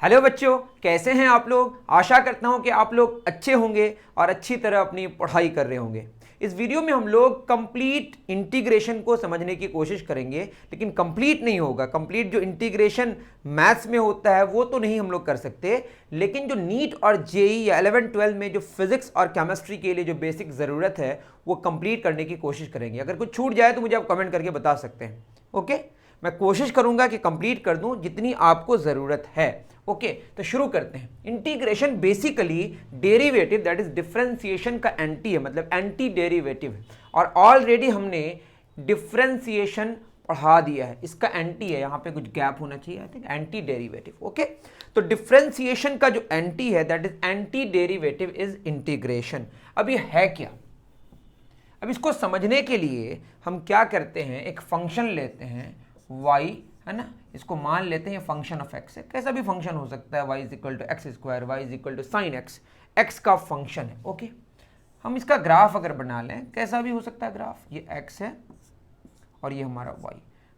Hello बच्चों, कैसे हैं आप लोग। आशा करता हूं कि आप लोग अच्छे होंगे और अच्छी तरह अपनी पढ़ाई कर रहे होंगे। इस वीडियो में हम लोग कंप्लीट इंटीग्रेशन को समझने की कोशिश करेंगे, लेकिन कंप्लीट नहीं होगा। कंप्लीट जो इंटीग्रेशन मैथ्स में होता है वो तो नहीं हम लोग कर सकते, लेकिन जो नीट और जेई या 11-12 में जो फिजिक्स और केमिस्ट्री के लिए जो बेसिक ज़रूरत है वो कंप्लीट करने की कोशिश करेंगे। अगर कुछ छूट जाए तो मुझे आप कमेंट करके बता सकते हैं। ओके, मैं कोशिश करूंगा कि कंप्लीट कर दूं जितनी आपको ज़रूरत है। ओके, तो शुरू करते हैं। Integration basically derivative that is differentiation का एंटी है, मतलब एंटी डेरिवेटिव है। और ऑलरेडी हमने डिफरेंशिएशन पढ़ा दिया है, इसका एंटी है। यहां पे कुछ गैप होना चाहिए, I think anti derivative. Okay, तो डिफरेंशिएशन का जो एंटी है that is anti derivative is integration. अब ये है क्या? अब इसको समझने के लिए हम क्या करते हैं, एक फंक्शन लेते हैं y, है ना। इसको मान लेते हैं ये फंक्शन ऑफ x है, कैसा भी फंक्शन हो सकता है। y is equal to x square, y is equal to sine x, x का फंक्शन है। ओके, हम इसका ग्राफ अगर बना लें, कैसा भी हो सकता है ग्राफ। ये x है और ये हमारा y।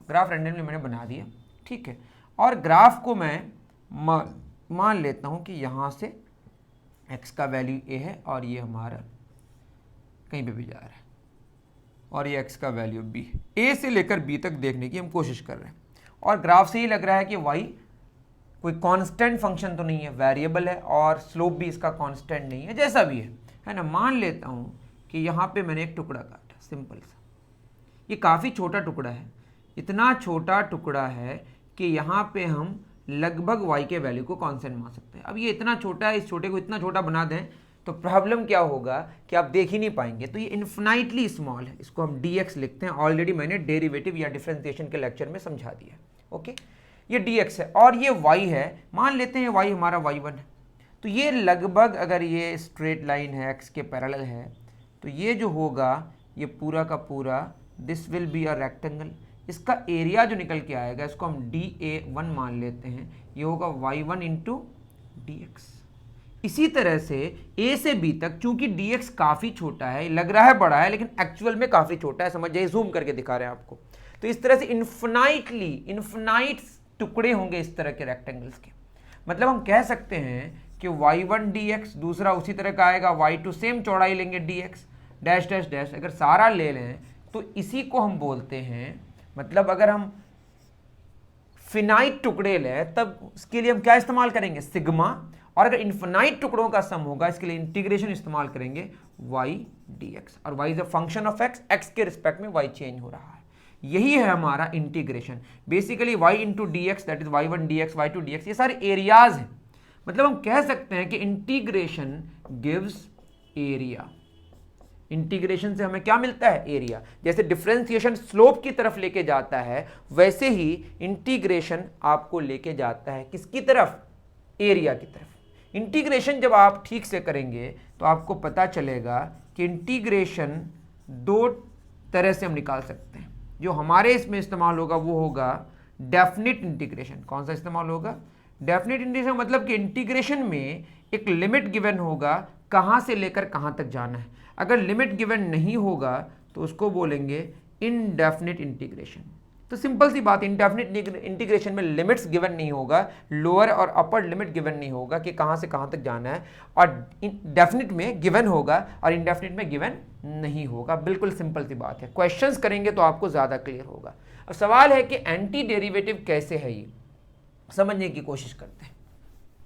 ग्राफ रेंडमली मैंने बना दिया, ठीक है। और ग्राफ को मैं मान लेता हूं कि यहां से x का वैल्यू a है और ये हमारा कहीं पे भी जा रहा है, और ये x का वैल्यू b है। a से लेकर b तक देखने की हम कोशिश कर रहे हैं। और ग्राफ से ही लग रहा है कि y कोई कांस्टेंट फंक्शन तो नहीं है, वेरिएबल है, और स्लोप भी इसका कांस्टेंट नहीं है, जैसा भी है ना। मान लेता हूं कि यहाँ पे मैंने एक टुकड़ा काटा, सिंपल सा। ये काफ़ी छोटा टुकड़ा है, इतना छोटा टुकड़ा है कि यहाँ पे हम लगभग y के वैल्यू को कांस्टेंट मान सकते हैं। अब ये इतना छोटा है, इस छोटे को इतना छोटा बना दें तो प्रॉब्लम क्या होगा कि आप देख ही नहीं पाएंगे। तो ये इन्फिनाइटली स्मॉल है, इसको हम dx लिखते हैं। ऑलरेडी मैंने डेरिवेटिव या डिफरेंशिएशन के लेक्चर में समझा दिया। ओके, ये dx है और ये y है। मान लेते हैं y हमारा y1 है। तो ये लगभग, अगर ये स्ट्रेट लाइन है, x के पैरेलल है, तो ये जो होगा ये पूरा का पूरा this will be a rectangle. इसका एरिया जो निकल के आएगा इसको हम dA1 मान लेते हैं। ये होगा y1 इंटू dx। इसी तरह से a से b तक, चूंकि dx काफी छोटा है, लग रहा है बड़ा है लेकिन एक्चुअल में काफी छोटा है, समझ जाइए, जूम करके दिखा रहे हैं आपको। तो इस तरह से इन्फिनाइट टुकड़े होंगे इस तरह के रेक्टेंगल्स के। मतलब हम कह सकते हैं कि y1 dx, दूसरा उसी तरह का आएगा y2, सेम चौड़ाई लेंगे dx डैश डैश डैश। अगर सारा ले लें तो इसी को हम बोलते हैं, मतलब अगर हम फिनाइट टुकड़े लें तब उसके लिए हम क्या इस्तेमाल करेंगे, सिग्मा। और अगर इन्फिनाइट टुकड़ों का सम होगा, इसके लिए इंटीग्रेशन इस्तेमाल करेंगे y dx। और y is a function of x, x के रिस्पेक्ट में y चेंज हो रहा है। यही है हमारा integration. Basically y into D x, that is y1 dx, y2 dx, ये सारे एरियाज हैं। मतलब हम कह सकते हैं कि इंटीग्रेशन गिव्स एरिया। इंटीग्रेशन से हमें क्या मिलता है, एरिया। जैसे डिफरेंशिएशन स्लोप की तरफ लेके जाता है, वैसे ही इंटीग्रेशन आपको लेके जाता है किसकी तरफ, एरिया की तरफ। इंटीग्रेशन जब आप ठीक से करेंगे तो आपको पता चलेगा कि इंटीग्रेशन दो तरह से हम निकाल सकते हैं। जो हमारे इसमें इस्तेमाल होगा वो होगा डेफिनिट इंटीग्रेशन। कौन सा इस्तेमाल होगा, डेफिनिट इंटीग्रेशन। मतलब कि इंटीग्रेशन में एक लिमिट गिवन होगा, कहां से लेकर कहां तक जाना है। अगर लिमिट गिवन नहीं होगा तो उसको बोलेंगे इनडेफिनिट इंटीग्रेशन। तो सिंपल सी बात, इनडेफिनिट इंटीग्रेशन में लिमिट्स गिवन नहीं होगा, लोअर और अपर लिमिट गिवन नहीं होगा कि कहां से कहां तक जाना है, और डेफिनिट में गिवन होगा और इनडेफिनिट में गिवन नहीं होगा। बिल्कुल सिंपल सी बात है। क्वेश्चंस करेंगे तो आपको ज्यादा क्लियर होगा। अब सवाल है कि एंटी डेरिवेटिव कैसे है, ये समझने की कोशिश करते हैं।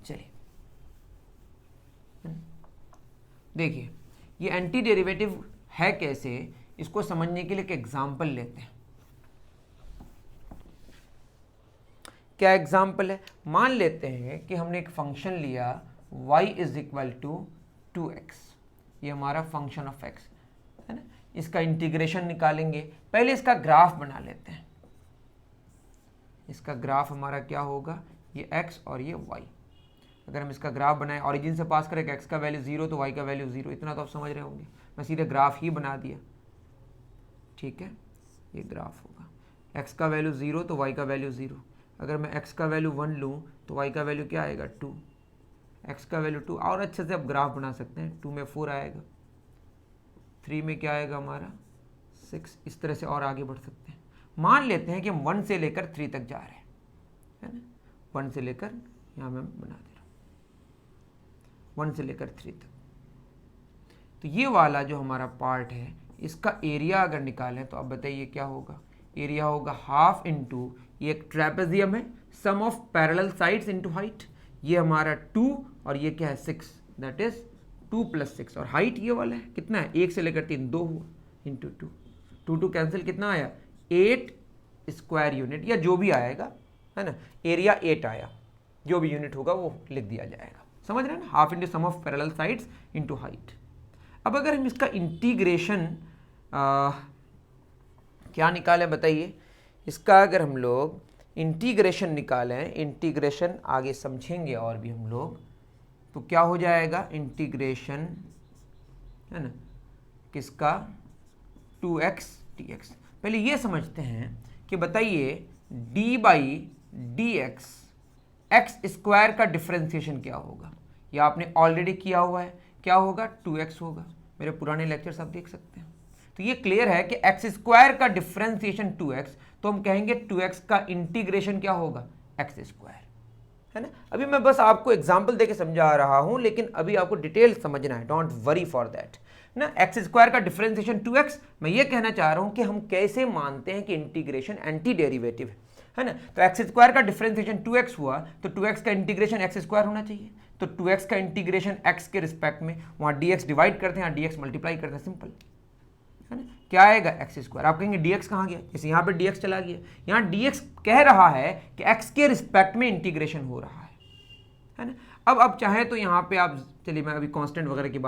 चलिए देखिए, ये एंटी डेरिवेटिव है कैसे, इसको समझने के लिए एक एग्जांपल लेते हैं। क्या एग्जाम्पल है, मान लेते हैं कि हमने एक फंक्शन लिया y is equal to 2x, ये हमारा फंक्शन ऑफ x है ना। इसका इंटीग्रेशन निकालेंगे। पहले इसका ग्राफ बना लेते हैं। इसका ग्राफ हमारा क्या होगा, ये x और ये y। अगर हम इसका ग्राफ बनाएं, ओरिजिन से पास करें, x का वैल्यू 0 तो y का वैल्यू 0, इतना तो आप समझ रहे होंगे। मैं सीधे ग्राफ ही बना दिया, ठीक है। ये ग्राफ होगा, x का वैल्यू 0 तो y का वैल्यू 0। अगर मैं x का वैल्यू 1 लूँ तो y का वैल्यू क्या आएगा, 2। x का वैल्यू 2, और अच्छे से आप ग्राफ बना सकते हैं। 2 में 4 आएगा, 3 में क्या आएगा हमारा 6। इस तरह से और आगे बढ़ सकते हैं। मान लेते हैं कि हम 1 से लेकर 3 तक जा रहे हैं, है ना। 1 से लेकर यहाँ मैं बना दे रहा हूँ 1 से लेकर 3 तक। तो ये वाला जो हमारा पार्ट है इसका एरिया अगर निकालें तो अब बताइए क्या होगा। एरिया होगा हाफ इंटू, ये एक ट्रेपेजियम है, sum of parallel sides into height, ये हमारा 2 और ये क्या है 6, दैट इज 2 + 6 और हाइट ये वाला है कितना है 1 से लेकर 3 2 हुआ इंटू 2 2 कैंसिल कितना आया 8 स्क्वायर यूनिट या जो भी आएगा है ना। एरिया 8 आया, जो भी यूनिट होगा वो लिख दिया जाएगा। समझ रहे हैं ना, half into sum of parallel sides into height. अब अगर हम इसका इंटीग्रेशन क्या निकालें बताइए। इसका अगर हम लोग इंटीग्रेशन निकालें, इंटीग्रेशन आगे समझेंगे और भी हम लोग, तो क्या हो जाएगा इंटीग्रेशन है ना किसका 2x dx। पहले ये समझते हैं कि बताइए d/dx x स्क्वायर का डिफरेंशिएशन क्या होगा। ये आपने ऑलरेडी किया हुआ है, क्या होगा 2x होगा, मेरे पुराने लेक्चर्स आप देख सकते हैं। तो ये क्लियर है कि एक्स स्क्वायर का डिफरेंशिएशन 2x, तो हम कहेंगे 2x का इंटीग्रेशन क्या होगा एक्स स्क्वायर, है ना। अभी मैं बस आपको एग्जांपल देके समझा रहा हूं, लेकिन अभी आपको डिटेल समझना है, डोंट वरी फॉर दैट ना। एक्स स्क्वायर का डिफरेंशिएशन 2x, मैं ये कहना चाह रहा हूं कि हम कैसे मानते हैं कि इंटीग्रेशन एंटी डेरिवेटिव है ना। तो एक्स स्क्वायर का डिफरेंशिएशन 2x हुआ तो 2x का इंटीग्रेशन एक्स स्क्वायर होना चाहिए। तो 2x का इंटीग्रेशन x के रिस्पेक्ट में, वहां dx डिवाइड करते हैं, dx मल्टीप्लाई करते हैं, सिंपल है ना। क्या आएगा एक्स स्क्वायर। आप कहेंगे dx कहाँ गया, जैसे यहाँ पे dx चला गया, यहाँ dx कह रहा है कि x के रिस्पेक्ट में इंटीग्रेशन हो रहा है ना। अब चाहे तो यहाँ पे आप चलिए, मैं अभी कांस्टेंट वगैरह की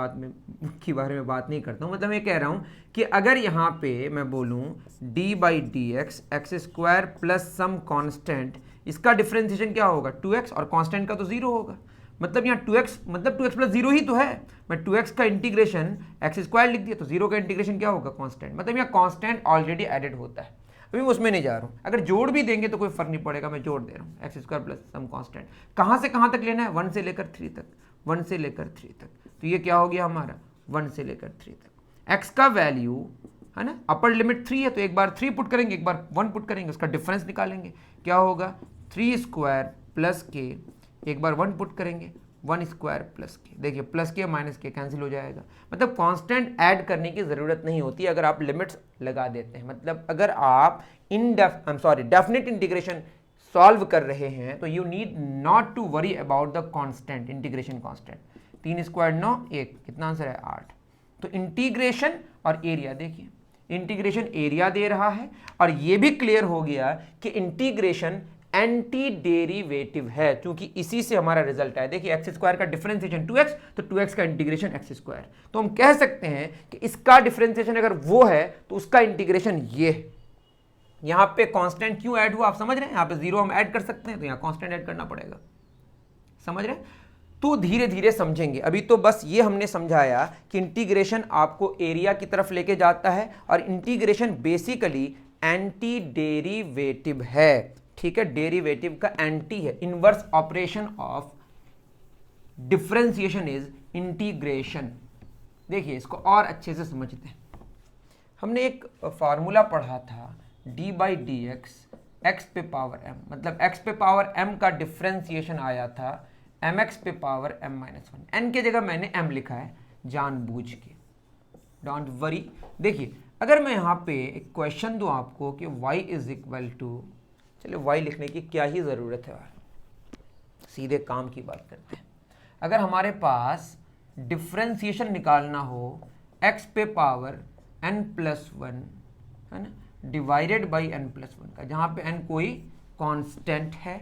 बारे में बात नहीं करता हूँ, मतलब मैं कह रहा हूँ कि अगर यहाँ पे मैं बोलूँ d/dx x square plus some constant, इसका डिफरेंशिएशन क्या होगा 2x और कांस्टेंट का तो 0 होगा, मतलब यहाँ 2x मतलब 2x + 0 ही तो है। मैं 2x का इंटीग्रेशन एक्स स्क्वायर लिख दिया तो 0 का इंटीग्रेशन क्या होगा कांस्टेंट, मतलब यहाँ कांस्टेंट ऑलरेडी एडेड होता है। अभी मैं उसमें नहीं जा रहा हूँ, अगर जोड़ भी देंगे तो कोई फर्क नहीं पड़ेगा, मैं जोड़ दे रहा हूँ x square plus some constant. कहाँ से कहाँ तक लेना है 1 से लेकर 3 तक, 1 से लेकर 3 तक। तो ये क्या हो गया हमारा 1 से लेकर 3 तक। एक्स का वैल्यू है ना, अपर लिमिट 3 है तो एक बार 3 पुट करेंगे, एक बार 1 पुट करेंगे, उसका डिफरेंस निकालेंगे, क्या होगा 3 स्क्वायर प्लस के, एक बार 1 पुट करेंगे 1 स्क्वायर प्लस के, देखिए प्लस के माइनस के कैंसिल हो जाएगा। मतलब कांस्टेंट ऐड करने की ज़रूरत नहीं होती अगर आप लिमिट्स लगा देते हैं। मतलब अगर आप डेफिनेट इंटीग्रेशन सॉल्व कर रहे हैं तो you need not to worry about the constant, integration constant. 3 square 9, 1, कितना आंसर है 8। तो इंटीग्रेशन और एरिया, देखिए इंटीग्रेशन एरिया दे रहा है और ये भी क्लियर हो गया कि इंटीग्रेशन एंटी डेरिवेटिव है, क्योंकि इसी से हमारा रिजल्ट है। देखिए एक्स स्क्वायर का डिफरेंशिएशन 2x, तो 2x का इंटीग्रेशन एक्स स्क्वायर। तो हम कह सकते हैं कि इसका डिफरेंशिएशन अगर वो है तो उसका इंटीग्रेशन ये है। यहां पे कांस्टेंट क्यों ऐड हुआ आप समझ रहे हैं, यहां पे 0 हम ऐड कर सकते हैं तो यहां कांस्टेंट ऐड करना पड़ेगा, समझ रहे हैं। तो धीरे धीरे समझेंगे, अभी तो बस ये हमने समझाया कि इंटीग्रेशन आपको एरिया की तरफ लेके जाता है और इंटीग्रेशन बेसिकली एंटी डेरिवेटिव है, ठीक है। डेरिवेटिव का एंटी है, inverse operation of differentiation is integration. देखिए इसको और अच्छे से समझते हैं। हमने एक फार्मूला पढ़ा था d/dx x पे पावर m, मतलब x पे पावर m का डिफरेंशिएशन आया था mx पे पावर m-1। n के जगह मैंने m लिखा है जानबूझ के, डोंट वरी। देखिए अगर मैं यहाँ पे एक क्वेश्चन दूं आपको कि y = चलिए y लिखने की क्या ही ज़रूरत है, सीधे काम की बात करते हैं। अगर हमारे पास डिफरेंशिएशन निकालना हो x पे पावर n+1 है ना डिवाइडेड बाई n+1 का, जहाँ पे n कोई कांस्टेंट है,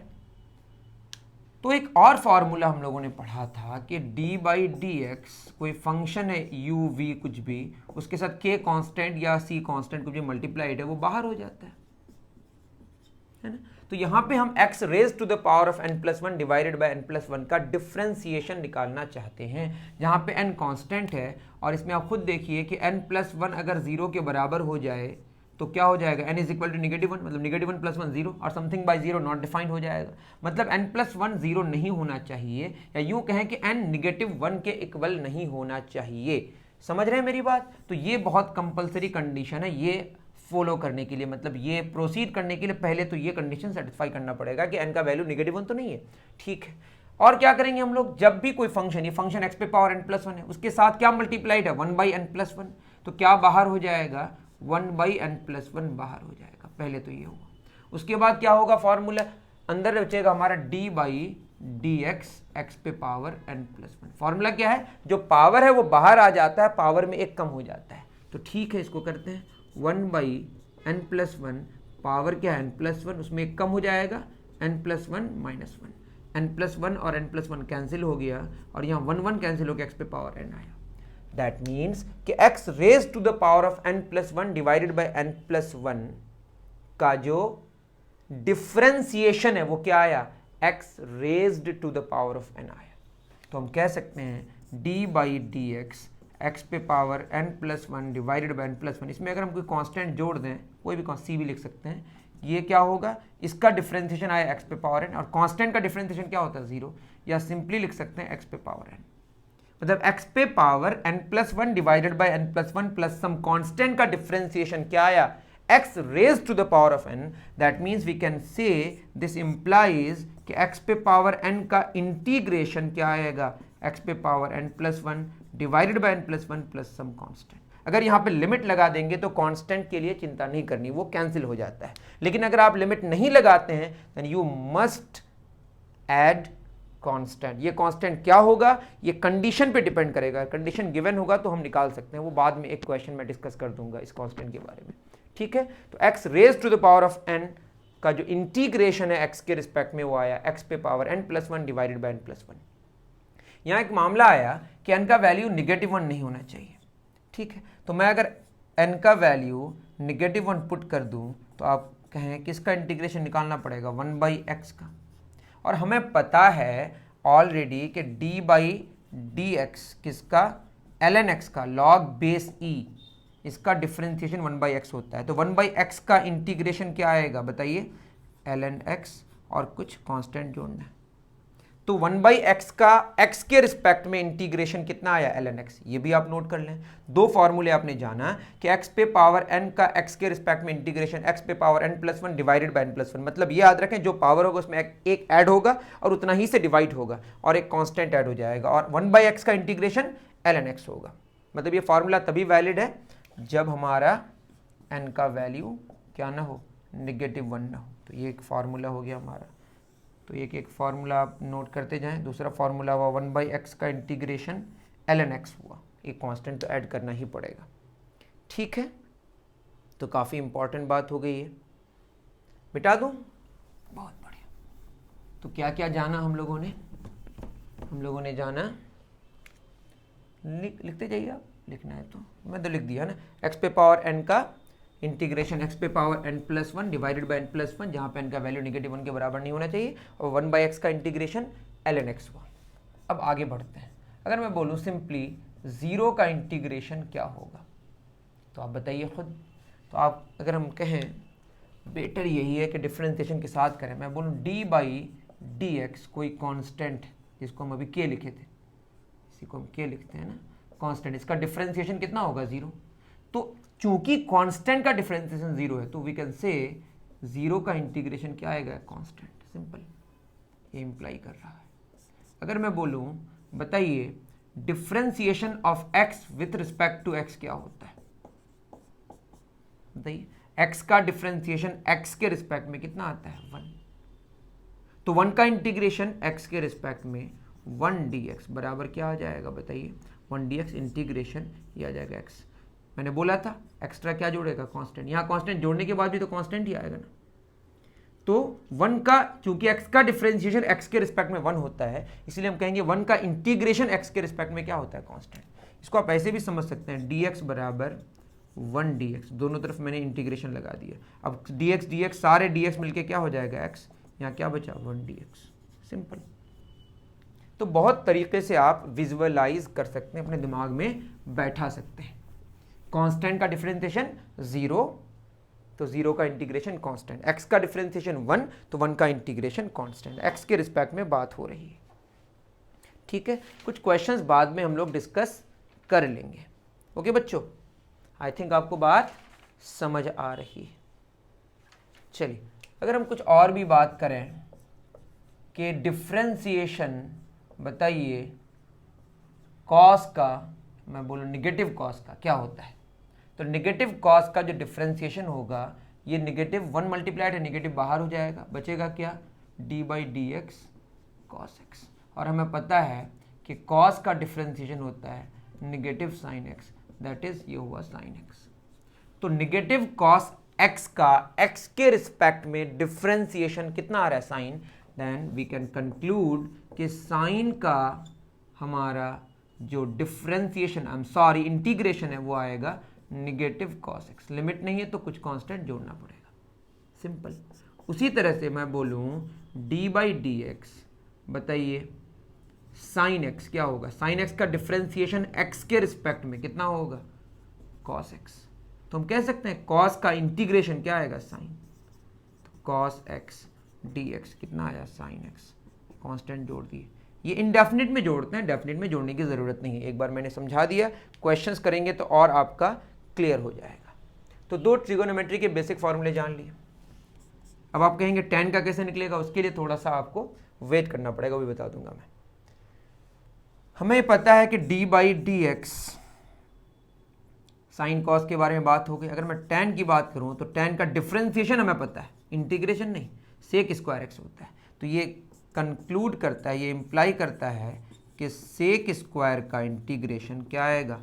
तो एक और फॉर्मूला हम लोगों ने पढ़ा था कि d/dx कोई फंक्शन है u v कुछ भी, उसके साथ k कांस्टेंट या c कांस्टेंट कुछ भी मल्टीप्लाइड है, वो बाहर हो जाता है ना। तो यहाँ पे हम x raise to the power of n+1 divided by n+1 का डिफरेंशिएशन निकालना चाहते हैं, जहाँ पे n कांस्टेंट है। और इसमें आप खुद देखिए कि n+1 अगर 0 के बराबर हो जाए तो क्या हो जाएगा, n = -1, मतलब -1 + 1 0 और समथिंग बाय 0 नॉट डिफाइंड हो जाएगा। मतलब n+1 0 नहीं होना चाहिए, या यूँ कहें कि n -1 के इक्वल नहीं होना चाहिए। समझ रहे हैं मेरी बात। तो ये बहुत कंपलसरी कंडीशन है, ये फॉलो करने के लिए, मतलब ये प्रोसीड करने के लिए पहले तो ये कंडीशन सेटिस्फाई करना पड़ेगा कि n का वैल्यू -1 तो नहीं है, ठीक है। और क्या करेंगे हम लोग, जब भी कोई फंक्शन, ये फंक्शन x पे पावर n प्लस 1 है, उसके साथ क्या मल्टीप्लाइड है 1 बाई एन प्लस 1, तो क्या बाहर हो जाएगा 1 बाई एन प्लस 1 बाहर हो जाएगा, पहले तो ये होगा। उसके बाद क्या होगा फॉर्मूला, अंदर बचेगा हमारा d बाई डी एक्स पे पावर n प्लस 1। फॉर्मूला क्या है, जो पावर है वो बाहर आ जाता है, पावर में एक कम हो जाता है। तो ठीक है, इसको करते हैं 1 बाई एन प्लस 1, पावर क्या है n प्लस 1, उसमें एक कम हो जाएगा n plus 1 minus 1, n plus 1 और n प्लस 1 कैंसिल हो गया, और यहाँ 1 1 कैंसिल हो गया, x पे पावर n आया। दैट मीन्स कि x raise to the power of n plus 1 divided by n plus 1 का जो डिफ्रेंसिएशन है वो क्या आया, x raised to the power of n आया। तो हम कह सकते हैं d बाई डी एक्स पे power n plus 1 divided by n plus 1, इसमें अगर हम कोई कांस्टेंट जोड़ दें, कोई भी c भी लिख सकते हैं, ये क्या होगा, इसका डिफरेंशिएशन आया x पे पावर n, और कांस्टेंट का डिफरेंशिएशन क्या होता है 0, या सिंपली लिख सकते हैं x पे पावर n, मतलब x पे power n plus 1 divided by n plus 1 plus some constant का डिफरेंशिएशन क्या आया, x raised to the power of n। that means we can say this implies कि x पे पावर n का integration क्या आएगा, x पे power n plus 1 divided by n plus 1 plus some constant. अगर यहाँ पे लिमिट लगा देंगे तो कांस्टेंट के लिए चिंता नहीं करनी, वो कैंसिल हो जाता है। लेकिन अगर आप लिमिट नहीं लगाते हैं then you must add constant. ये कांस्टेंट क्या होगा, ये कंडीशन पे डिपेंड करेगा, कंडीशन गिवन होगा तो हम निकाल सकते हैं, वो बाद में एक क्वेश्चन में डिस्कस कर दूंगा इस कांस्टेंट के बारे में, ठीक है। तो x raise to the power of n का जो इंटीग्रेशन है x के रिस्पेक्ट में वो आया x पे power n plus 1 divided by n plus 1। यहाँ एक मामला आया कि n का वैल्यू निगेटिव 1 नहीं होना चाहिए, ठीक है। तो मैं अगर n का वैल्यू निगेटिव 1 पुट कर दूं तो आप कहें किसका इंटीग्रेशन निकालना पड़ेगा, 1 बाई एक्स का, और हमें पता है ऑलरेडी कि d बाई डी एक्स किसका, ln x का लॉग बेस e, इसका डिफरेंशिएशन 1 बाई एक्स होता है। तो 1 बाई एक्स का इंटीग्रेशन क्या आएगा बताइए, ln x, और कुछ कांस्टेंट जोड़ना है। तो 1 बाई एक्स का x के रिस्पेक्ट में इंटीग्रेशन कितना आया, ln x, ये भी आप नोट कर लें। दो फॉर्मूले आपने जाना कि x पे पावर n का x के रिस्पेक्ट में इंटीग्रेशन x पे power n plus 1 divided by n plus 1, मतलब ये याद रखें जो पावर होगा उसमें एक ऐड होगा और उतना ही से डिवाइड होगा और एक कांस्टेंट ऐड हो जाएगा, और 1 बाई एक्स का इंटीग्रेशन ln x होगा। मतलब ये फॉर्मूला तभी वैलिड है जब हमारा n का वैल्यू क्या ना हो, नेगेटिव 1 ना हो। तो ये एक फार्मूला हो गया हमारा, तो एक फार्मूला आप नोट करते जाएं। दूसरा फार्मूला हुआ 1 बाई एक्स का इंटीग्रेशन ln x हुआ, एक कांस्टेंट तो ऐड करना ही पड़ेगा, ठीक है। तो काफ़ी इंपॉर्टेंट बात हो गई है, मिटा दूं, बहुत बढ़िया। तो क्या क्या जाना हम लोगों ने जाना, लिखते जाइए आप, लिखना है तो मैं तो लिख दिया ना, x पे पावर n का इंटीग्रेशन x पे power n plus 1 divided by n plus 1, जहाँ पे n का वैल्यू नेगेटिव 1 के बराबर नहीं होना चाहिए, और 1 बाई एक्स का इंटीग्रेशन ln x हुआ। अब आगे बढ़ते हैं। अगर मैं बोलूँ सिंपली 0 का इंटीग्रेशन क्या होगा, तो आप बताइए खुद। तो आप अगर हम कहें बेटर यही है कि डिफरेंशिएशन के साथ करें, मैं बोलूँ d बाई डी एक्स कोई कॉन्स्टेंट, जिसको हम अभी k लिखे थे, इसी को हम k लिखते हैं ना, कांस्टेंट, इसका डिफरेंशिएशन कितना होगा 0। तो चूंकि कांस्टेंट का डिफरेंशिएशन 0 है तो वी कैन से 0 का इंटीग्रेशन क्या आएगा, कांस्टेंट, सिंपल, ये इंप्लाई कर रहा है। अगर मैं बोलूं बताइए differentiation of x with respect to x क्या होता है, बताइए x का डिफरेंशिएशन x के रिस्पेक्ट में कितना आता है, 1। तो 1 का इंटीग्रेशन x के रिस्पेक्ट में 1 dx बराबर क्या आ जाएगा बताइए, 1 dx इंटीग्रेशन ये आ जाएगा x। मैंने बोला था एक्स्ट्रा क्या जोड़ेगा, कांस्टेंट, यहाँ कांस्टेंट जोड़ने के बाद भी तो कांस्टेंट ही आएगा ना। तो 1 का, चूंकि x का डिफरेंशिएशन x के रिस्पेक्ट में 1 होता है, इसलिए हम कहेंगे 1 का इंटीग्रेशन x के रिस्पेक्ट में क्या होता है, कांस्टेंट। इसको आप ऐसे भी समझ सकते हैं, dx बराबर 1 dx, दोनों तरफ मैंने इंटीग्रेशन लगा दिया। अब dx सारे dx मिलके क्या हो जाएगा x, यहाँ क्या बचा 1 dx, सिंपल। तो बहुत तरीके से आप विजुअलाइज कर सकते हैं, अपने दिमाग में बैठा सकते हैं। कांस्टेंट का डिफरेंशिएशन 0, तो 0 का इंटीग्रेशन कांस्टेंट, x का डिफरेंशिएशन 1, तो 1 का इंटीग्रेशन कांस्टेंट, x के रिस्पेक्ट में बात हो रही है, ठीक है। कुछ क्वेश्चंस बाद में हम लोग डिस्कस कर लेंगे, ओके बच्चों। आई थिंक आपको बात समझ आ रही है। चलिए अगर हम कुछ और भी बात करें कि डिफ्रेंसिएशन बताइए कॉस का, मैं बोलूँ निगेटिव कॉस का क्या होता है। तो निगेटिव कॉस का जो डिफ्रेंसिएशन होगा ये नेगेटिव 1 मल्टीप्लाइड है, नेगेटिव बाहर हो जाएगा, बचेगा क्या D by d x cos x. और हमें पता है कि कॉस का डिफ्रेंसिएशन होता है negative sine x, that is ये हुआ साइन एक्स। तो नेगेटिव कॉस एक्स का एक्स के रिस्पेक्ट में डिफ्रेंसिएशन कितना आ रहा है sine, then we can conclude कि साइन का हमारा जो डिफ्रेंसिएशन इंटीग्रेशन है वो आएगा निगेटिव कॉस एक्स। लिमिट नहीं है तो कुछ कांस्टेंट जोड़ना पड़ेगा, सिंपल। उसी तरह से मैं बोलूं डी बाई डी एक्स बताइए साइन एक्स क्या होगा, साइन एक्स का डिफ्रेंसिएशन एक्स के रिस्पेक्ट में कितना होगा कॉस एक्स। तो हम कह सकते हैं कॉस का इंटीग्रेशन क्या आएगा साइन, तो कॉस एक्स डी एक्स कितना आया साइन एक्स, कांस्टेंट जोड़ दिए। ये इनडेफिनिट में जोड़ते हैं, डेफिनिट में जोड़ने की ज़रूरत नहीं है, एक बार मैंने समझा दिया, क्वेश्चंस करेंगे तो और आपका क्लियर हो जाएगा। तो 2 ट्रिगोनोमेट्री के बेसिक फॉर्मूले जान लिए। अब आप कहेंगे tan का कैसे निकलेगा, उसके लिए थोड़ा सा आपको वेट करना पड़ेगा, वो भी बता दूंगा मैं। हमें पता है कि d by d x sine cos के बारे में बात हो गई। अगर मैं tan की बात करूं तो tan का डिफ्रेंसिएशन हमें पता है, इंटीग्रेशन नहीं, सेक स्क्वायर एक्स होता है। तो ये कंक्लूड करता है, ये इंप्लाई करता है कि सेक स्क्वायर का इंटीग्रेशन क्या आएगा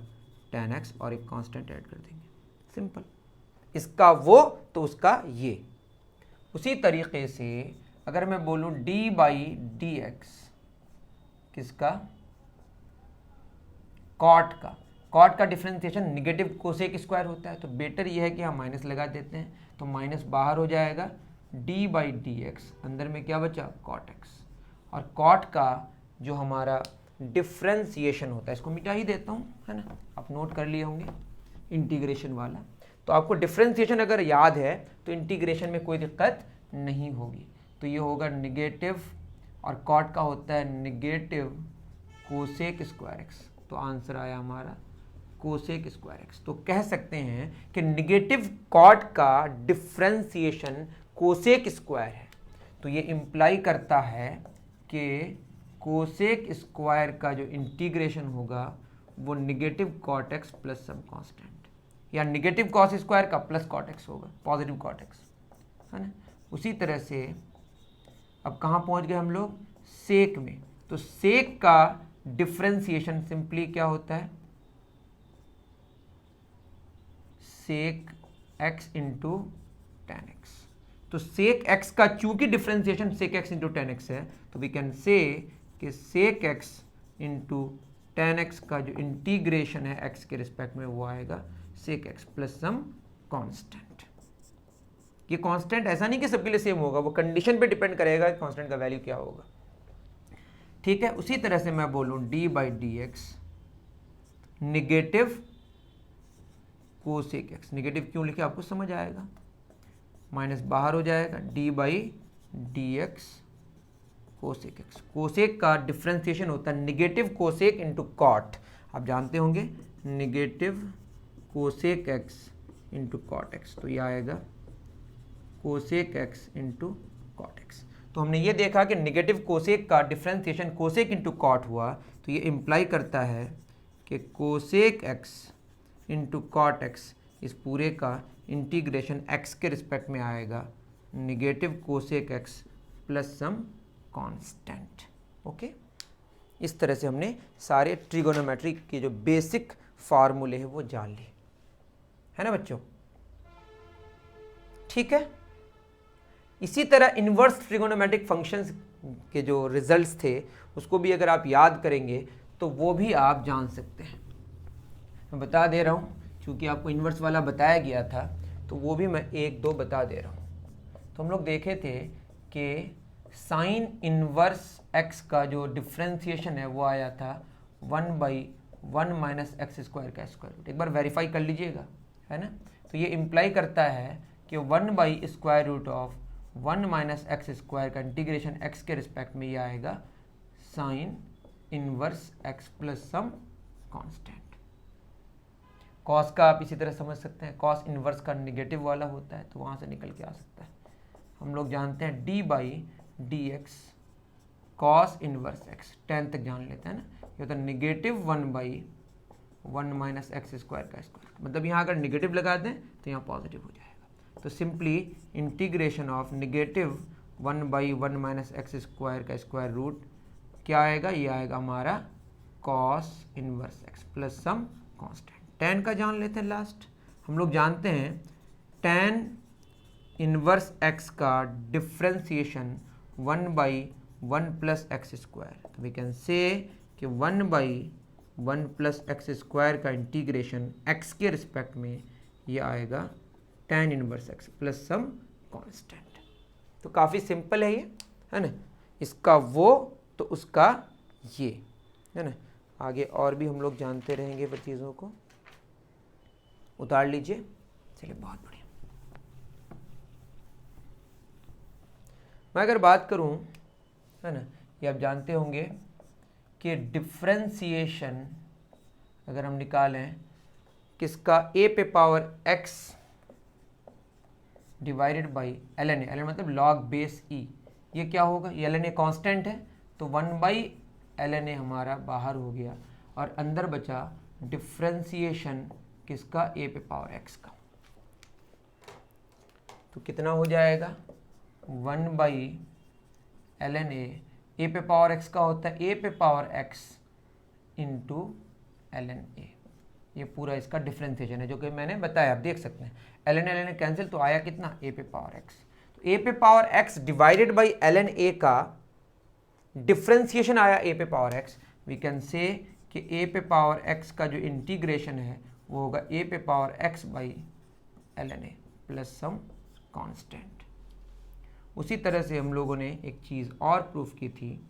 tan x, और एक कांस्टेंट ऐड कर देंगे, सिंपल। इसका वो तो उसका ये। उसी तरीके से अगर मैं बोलूं d बाई डी एक्स किसका, कॉट का डिफ्रेंसिएशन निगेटिव कोसेक स्क्वायर होता है। तो बेटर ये है कि हम माइनस लगा देते हैं, तो माइनस बाहर हो जाएगा, d बाई डी एक्स अंदर में क्या बचा कॉट एक्स। और कॉट का जो हमारा डिफ्रेंसिएशन होता है, इसको मिटा ही देता हूँ, है ना, आप नोट कर लिए होंगे इंटीग्रेशन वाला। तो आपको डिफ्रेंसिएशन अगर याद है तो इंटीग्रेशन में कोई दिक्कत नहीं होगी। तो ये होगा निगेटिव, और कॉट का होता है निगेटिव कोसेक स्क्वायर एक्स। तो आंसर आया हमारा कोसेक स्क्वायर एक्स। तो कह सकते हैं कि निगेटिव कॉट का डिफ्रेंसिएशन कोसेक स्क्वायर है। तो ये इंप्लाई करता है कि कोसेक स्क्वायर का जो इंटीग्रेशन होगा वो negative cot x plus some constant, या निगेटिव कॉस स्क्वायर का प्लस कॉट एक्स होगा, पॉजिटिव कॉट एक्स, है ना। उसी तरह से अब कहाँ पहुँच गए हम लोग, सेक में। तो सेक का डिफ्रेंसिएशन सिंपली क्या होता है, sec x into tan x. तो सेक एक्स का चूंकि differentiation sec x into tan x है, तो वी कैन से कि sec x into tan x का जो इंटीग्रेशन है एक्स के रिस्पेक्ट में वो आएगा sec x plus some constant. ये कांस्टेंट ऐसा नहीं कि सबके लिए सेम होगा, वो कंडीशन पे डिपेंड करेगा कि कांस्टेंट का वैल्यू क्या होगा, ठीक है। उसी तरह से मैं बोलूं d by d x negative cosec x, negative क्यों लिखे आपको समझ आएगा, माइनस बाहर हो जाएगा, d by d x cosec x. Cosec का डिफ्रेंसिएशन होता है निगेटिव कोसेक इंटू कॉट, आप जानते होंगे negative cosec x into cot x. तो ये आएगा cosec x into cot x. तो हमने ये देखा कि निगेटिव कोसेक का डिफ्रेंसिएशन कोसेक इंटू कॉट हुआ, तो ये इंप्लाई करता है कि cosec x into cot x इस पूरे का इंटीग्रेशन एक्स के रिस्पेक्ट में आएगा negative cosec x plus some constant. Okay, इस तरह से हमने सारे ट्रिगोनोमेट्री के जो बेसिक फार्मूले हैं वो जान लिए, है ना बच्चों, ठीक है। इसी तरह इन्वर्स ट्रिगोनोमेट्रिक फंक्शंस के जो रिजल्ट्स थे उसको भी अगर आप याद करेंगे तो वो भी आप जान सकते हैं। मैं बता दे रहा हूँ, क्योंकि आपको इन्वर्स वाला बताया गया था तो वो भी मैं एक दो बता दे रहा हूँ। तो हम लोग देखे थे कि साइन इन्वर्स एक्स का जो डिफ्रेंसिएशन है वो आया था 1/1 माइनस एक्स स्क्वायर का स्क्वायर रूट। एक बार वेरीफाई कर लीजिएगा, है ना। तो ये इम्प्लाई करता है कि 1/√1 माइनस एक्स स्क्वायर का इंटीग्रेशन एक्स के रिस्पेक्ट में ये आएगा sine inverse x plus some constant. Cos का आप इसी तरह समझ सकते हैं, कॉस इनवर्स का निगेटिव वाला होता है तो वहाँ से निकल के आ सकता है। हम लोग जानते हैं D by d x cos inverse x, tan तक जान लेते हैं ना, ये होता है नेगेटिव 1/1 माइनस एक्स स्क्वायर का स्क्वायर, मतलब यहाँ अगर निगेटिव लगा दें तो यहाँ पॉजिटिव हो जाएगा। तो simply integration of negative 1/1 minus x square का स्क्वायर रूट क्या आएगा, ये आएगा हमारा cos inverse x plus some constant. tan का जान लेते हैं लास्ट, हम लोग जानते हैं tan इनवर्स एक्स का डिफ्रेंसिएशन 1/1 प्लस एक्स स्क्वायर, तो वी कैन से कि 1/1 प्लस एक्स स्क्वायर का इंटीग्रेशन एक्स के रिस्पेक्ट में ये आएगा tan inverse x plus some constant. तो काफ़ी सिंपल है ये, है ना, इसका वो तो उसका ये, है ना। आगे और भी हम लोग जानते रहेंगे फिर चीज़ों को, उतार लीजिए। चलिए बहुत बढ़िया। मैं अगर बात करूं, है ना, ये आप जानते होंगे कि डिफ्रेंसिएशन अगर हम निकालें किसका, a पे power x divided by ln a, ln मतलब log बेस e, ये क्या होगा, ये ln a कांस्टेंट है तो 1/ln a हमारा बाहर हो गया और अंदर बचा डिफ्रेंसिएशन किसका, a पे पावर x का, तो कितना हो जाएगा 1/ln a पे पावर x का होता है a पे power x into ln a, ये पूरा इसका डिफ्रेंसिएशन है जो कि मैंने बताया, आप देख सकते हैं ln ln कैंसिल तो आया कितना a पे पावर x, तो a पे power x divided by ln a का डिफ्रेंसिएशन आया a पे power x, we can say कि a पे पावर x का जो इंटीग्रेशन है वो होगा a पे power x by ln a plus some constant. उसी तरह से हम लोगों ने एक चीज़ और प्रूफ की थी,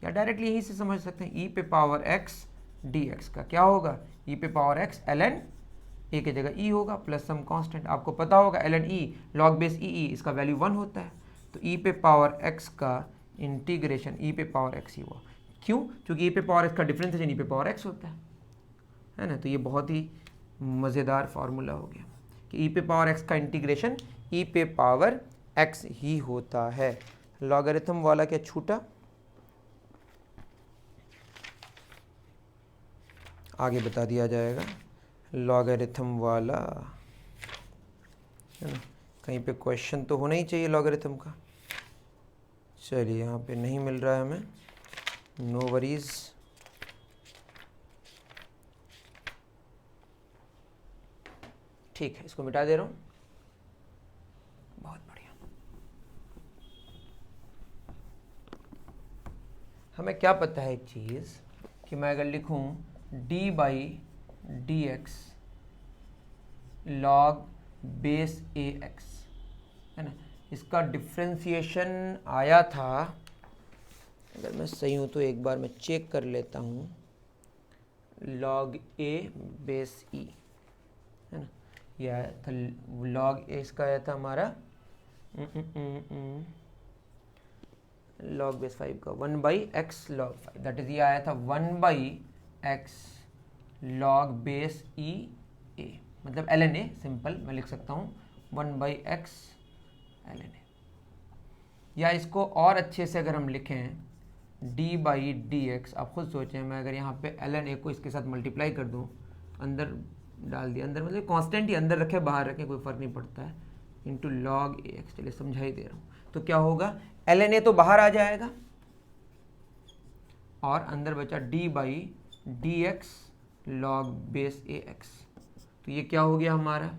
या डायरेक्टली यहीं से समझ सकते हैं, e पे पावर x dx का क्या होगा, e पे पावर x ln a की जगह e होगा प्लस सम कांस्टेंट, आपको पता होगा ln e log base e, इसका वैल्यू 1 होता है, तो e पे पावर x का इंटीग्रेशन e पे पावर x ही हुआ, क्यों, क्योंकि e पे पावर x का डिफरेंशिएशन e पे पावर x होता है ना। तो ये बहुत ही मज़ेदार फार्मूला हो गया कि e पे पावर x का इंटीग्रेशन e पे पावर x ही होता है। लॉगरिथम वाला क्या छूटा, आगे बता दिया जाएगा, लॉगरिथम वाला, है ना, कहीं पे क्वेश्चन तो होना ही चाहिए लॉगरिथम का। चलिए यहाँ पे नहीं मिल रहा है हमें, नो वरीज। ठीक है, इसको मिटा दे रहा हूँ, बहुत बढ़िया। हमें क्या पता है एक चीज़ कि मैं अगर लिखूँ d/dx log बेस ax, है ना, इसका डिफ्रेंसिएशन आया था, अगर मैं सही हूँ तो एक बार मैं चेक कर लेता हूँ, log a बेस e, है ना, यह आया था log a, इसका आया था हमारा log बेस 5 का 1/x log 5, दैट इज ये आया था 1/x log base e a, मतलब ln a, सिंपल मैं लिख सकता हूँ 1/x ln a, या इसको और अच्छे से अगर हम लिखें d/dx, आप खुद सोचें, मैं अगर यहाँ पे ln a को इसके साथ मल्टीप्लाई कर दूँ, अंदर डाल दिया, अंदर मतलब कांस्टेंट ही अंदर रखे बाहर रखें कोई फ़र्क नहीं पड़ता है, इंटू log ax, चलिए समझा ही दे रहा हूँ, तो क्या होगा ln a तो बाहर आ जाएगा और अंदर बचा d/dx log बेस ax, तो ये क्या हो गया हमारा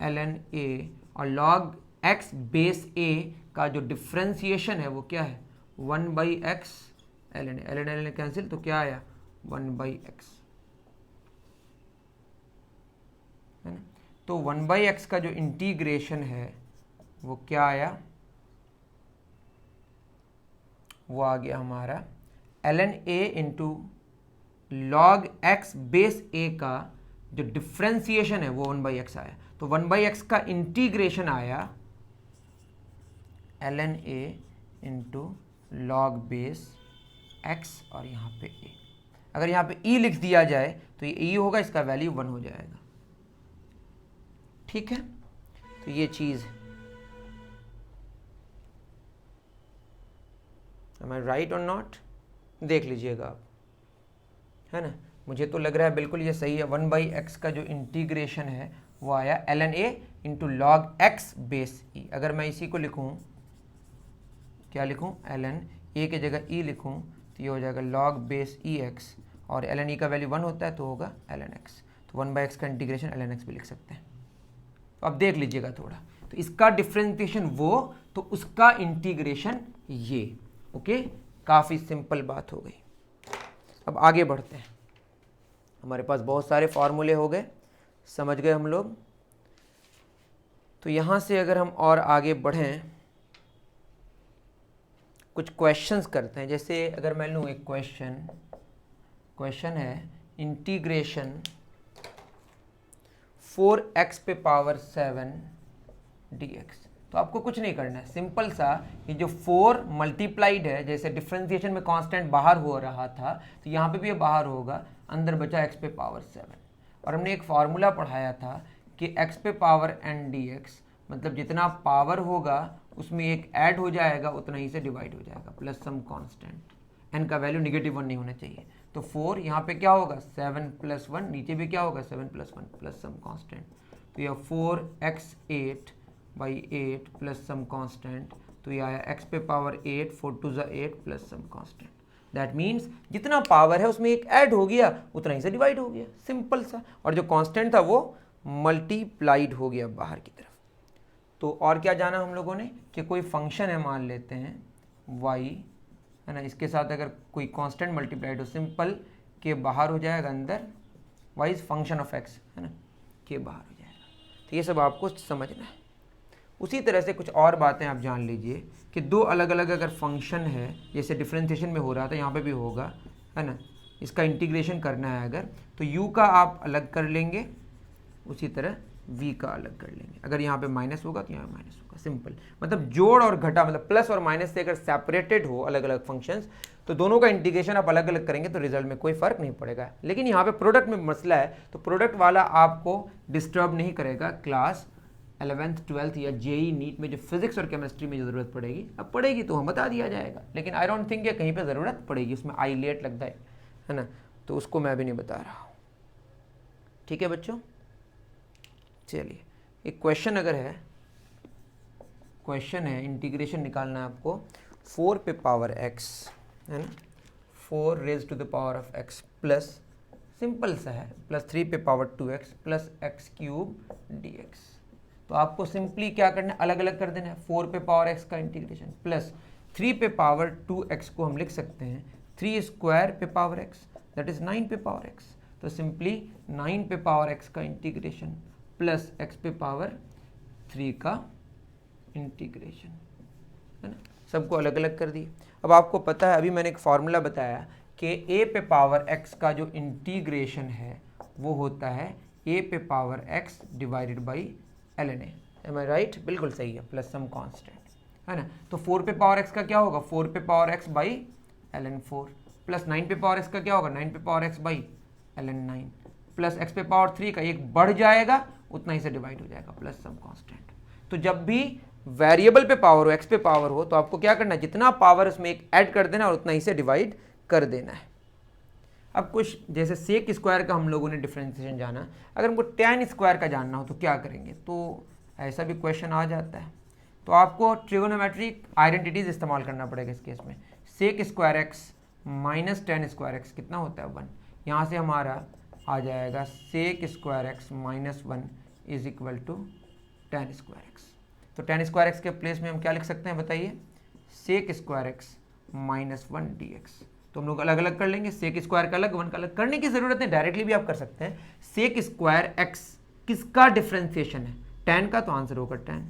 ln a, और log x बेस a का जो डिफ्रेंसिएशन है वो क्या है 1/x ln a, ln a cancel तो क्या आया 1/x, है ना। तो 1/x का जो इंटीग्रेशन है वो क्या आया, वो आ गया हमारा ln a into log x base a का जो डिफ्रेंसिएशन है वो 1/x आया, तो 1/x का इंटीग्रेशन आया ln a into log base x, और यहाँ पे a, अगर यहाँ पे e लिख दिया जाए तो ये e होगा, इसका वैल्यू 1 हो जाएगा, ठीक है। तो ये चीज़ है। एम आई राइट और नॉट? देख लीजिएगा आप, है ना। मुझे तो लग रहा है बिल्कुल ये सही है। 1/x का जो इंटीग्रेशन है वो आया ln a into log X base E. अगर मैं इसी को लिखूँ, क्या लिखूँ, ln a की जगह e लिखूँ तो ये हो जाएगा लॉग बेस ई एक्स, और ln e का वैल्यू 1 होता है तो होगा ln x। तो 1/x का इंटीग्रेशन ln x भी लिख सकते हैं। तो अब देख लीजिएगा थोड़ा, तो इसका डिफ्रेंसिएशन वो, तो उसका इंटीग्रेशन ये। ओके, काफ़ी सिंपल बात हो गई। अब आगे बढ़ते हैं। हमारे पास बहुत सारे फॉर्मूले हो गए, समझ गए हम लोग। तो यहाँ से अगर हम और आगे बढ़ें, कुछ क्वेश्चंस करते हैं। जैसे अगर मैं लूँ एक क्वेश्चन है इंटीग्रेशन 4x पे पावर 7 dx। तो आपको कुछ नहीं करना है, सिंपल सा, ये जो 4 मल्टीप्लाइड है, जैसे डिफरेंशिएशन में कांस्टेंट बाहर हो रहा था तो यहाँ पे भी ये बाहर होगा, अंदर बचा x पे पावर 7। और हमने एक फार्मूला पढ़ाया था कि x पे पावर n dx, मतलब जितना पावर होगा उसमें एक ऐड हो जाएगा, उतना ही से डिवाइड हो जाएगा, प्लस सम कांस्टेंट। n का वैल्यू -1 नहीं होना चाहिए। तो 4 यहाँ पे क्या होगा 7 + 1, नीचे भी क्या होगा 7 + 1 प्लस सम कांस्टेंट। तो यह 4x8/8 प्लस सम कांस्टेंट, तो ये आया x पे power 8, 4 × 2 = 8 plus some constant. That means जितना पावर है उसमें एक ऐड हो गया, उतना ही से डिवाइड हो गया, सिंपल सा। और जो कांस्टेंट था वो मल्टीप्लाइड हो गया बाहर की तरफ। तो और क्या जाना हम लोगों ने कि कोई फंक्शन है, मान लेते हैं y, है ना, इसके साथ अगर कोई कांस्टेंट मल्टीप्लाइड हो, सिंपल के बाहर हो जाएगा अंदर, y is function of x, है ना, के बाहर हो जाएगा। तो ये सब आपको समझना है। उसी तरह से कुछ और बातें आप जान लीजिए कि दो अलग अलग अगर फंक्शन है, जैसे डिफरेंशिएशन में हो रहा था यहाँ पे भी होगा, है ना, इसका इंटीग्रेशन करना है अगर, तो u का आप अलग कर लेंगे, उसी तरह v का अलग कर लेंगे। अगर यहाँ पे माइनस होगा तो यहाँ माइनस होगा, सिंपल। मतलब जोड़ और घटा, मतलब प्लस और माइनस से अगर सेपरेटेड हो अलग अलग फंक्शंस, तो दोनों का इंटीग्रेशन आप अलग अलग करेंगे तो रिजल्ट में कोई फर्क नहीं पड़ेगा। लेकिन यहाँ पे प्रोडक्ट में मसला है, तो प्रोडक्ट वाला आपको डिस्टर्ब नहीं करेगा। क्लास 11th 12th या जेई नीट में जो फिजिक्स और केमिस्ट्री में जो ज़रूरत पड़ेगी, अब पड़ेगी तो हम बता दिया जाएगा, लेकिन आई डोंट थिंक कहीं पर ज़रूरत पड़ेगी, उसमें आई लेट लगता है ना, तो उसको मैं भी नहीं बता रहा हूँ। ठीक है बच्चों, चलिए एक क्वेश्चन अगर है, क्वेश्चन है इंटीग्रेशन निकालना है आपको 4 पे पावर x, है ना, 4 raise to the power of x plus, simple सा है, प्लस 3 पे power 2x plus x³ dx। तो आपको सिंपली क्या करना है, अलग अलग कर देना है। 4 पे पावर x का इंटीग्रेशन प्लस 3 पे पावर 2x को हम लिख सकते हैं 3² पे पावर x, दैट इज 9 पे पावर x। तो सिंपली 9 पे पावर x का इंटीग्रेशन प्लस x पे पावर 3 का इंटीग्रेशन, है ना, सबको अलग अलग कर दिए। अब आपको पता है, अभी मैंने एक फार्मूला बताया कि a पे पावर x का जो इंटीग्रेशन है वो होता है a पे power x divided by ln a। Am I right? बिल्कुल सही है, प्लस सम कांस्टेंट, है ना। तो 4 पे पावर x का क्या होगा, 4 पे power x by ln 4, plus 9 पे पावर x का क्या होगा, 9 पे power x by ln 9, plus x पे पावर 3 का एक बढ़ जाएगा, उतना ही से डिवाइड हो जाएगा, प्लस सम कांस्टेंट। तो जब भी वेरिएबल पे पावर हो, x पे पावर हो, तो आपको क्या करना है, जितना पावर उसमें एक ऐड कर देना और उतना ही से डिवाइड कर देना है। अब कुछ जैसे सेक स्क्वायर का हम लोगों ने डिफरेंशिएशन जाना, अगर हमको टैन स्क्वायर का जानना हो तो क्या करेंगे, तो ऐसा भी क्वेश्चन आ जाता है। तो आपको ट्रिगोनोमेट्रिक आइडेंटिटीज इस्तेमाल करना पड़ेगा इस केस में। Sec square x minus tan square x कितना होता है 1, यहाँ से हमारा आ जाएगा sec square x minus 1 is equal to tan square x. तो टैन स्क्वायर एक्स के प्लेस में हम क्या लिख सकते हैं बताइए, sec square x minus 1 dx। तो हम लोग अलग अलग कर लेंगे, सेक स्क्वायर का अलग, 1 का अलग, करने की जरूरत है, डायरेक्टली भी आप कर सकते हैं। सेक स्क्वायर एक्स किसका डिफरेंशिएशन है, टैन का, तो आंसर होगा टैन।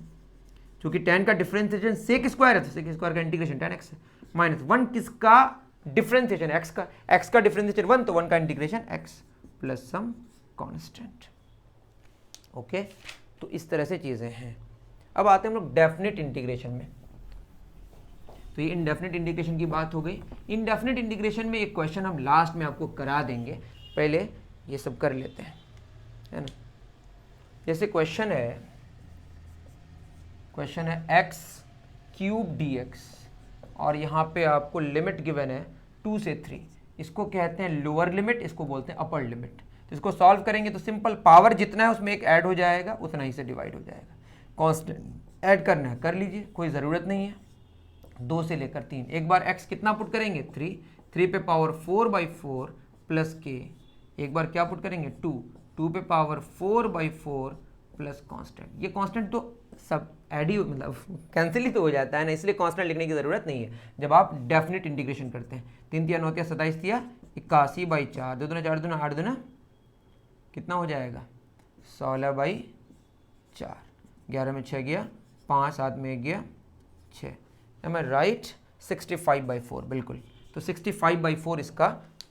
क्योंकि टैन का डिफरेंशिएशन सेक स्क्वायर है तो सेक स्क्वायर का इंटीग्रेशन टैन एक्स है। माइनस 1 किसका डिफरेंशिएशन, एक्स का, एक्स का डिफरेंशिएशन 1, तो 1 का integration x plus some constant. Okay, तो इस तरह से चीजें हैं। अब आते हैं हम लोग डेफिनेट इंटीग्रेशन में। तो ये इनडेफिनेट इंटीग्रेशन की बात हो गई। इनडेफिनेट इंटीग्रेशन में एक क्वेश्चन हम लास्ट में आपको करा देंगे, पहले ये सब कर लेते हैं, है ना। जैसे क्वेश्चन है x³ dx और यहाँ पे आपको लिमिट गिवन है 2 से 3, इसको कहते हैं लोअर लिमिट, इसको बोलते हैं अपर लिमिट। तो इसको सॉल्व करेंगे तो सिंपल पावर जितना है उसमें एक ऐड हो जाएगा, उतना ही से डिवाइड हो जाएगा। कांस्टेंट ऐड करना है कर लीजिए, कोई ज़रूरत नहीं है। 2 से लेकर 3, एक बार x कितना पुट करेंगे 3, 3 पे पावर 4/4 प्लस k, एक बार क्या पुट करेंगे 2, 2 पे पावर 4/4 प्लस कांस्टेंट। ये कांस्टेंट तो सब ऐड ही मतलब कैंसिल ही तो हो जाता है ना, इसलिए कांस्टेंट लिखने की ज़रूरत नहीं है जब आप डेफिनेट इंटीग्रेशन करते हैं। 3 3 9 27 दिया 81/4, 2 दूना 4 दूना 8 दूना कितना हो जाएगा 16/4, 11 में 6 गया 5, 7 में 1 गया 6, एम आई राइट 65/4 बिल्कुल। तो 65/4 इसका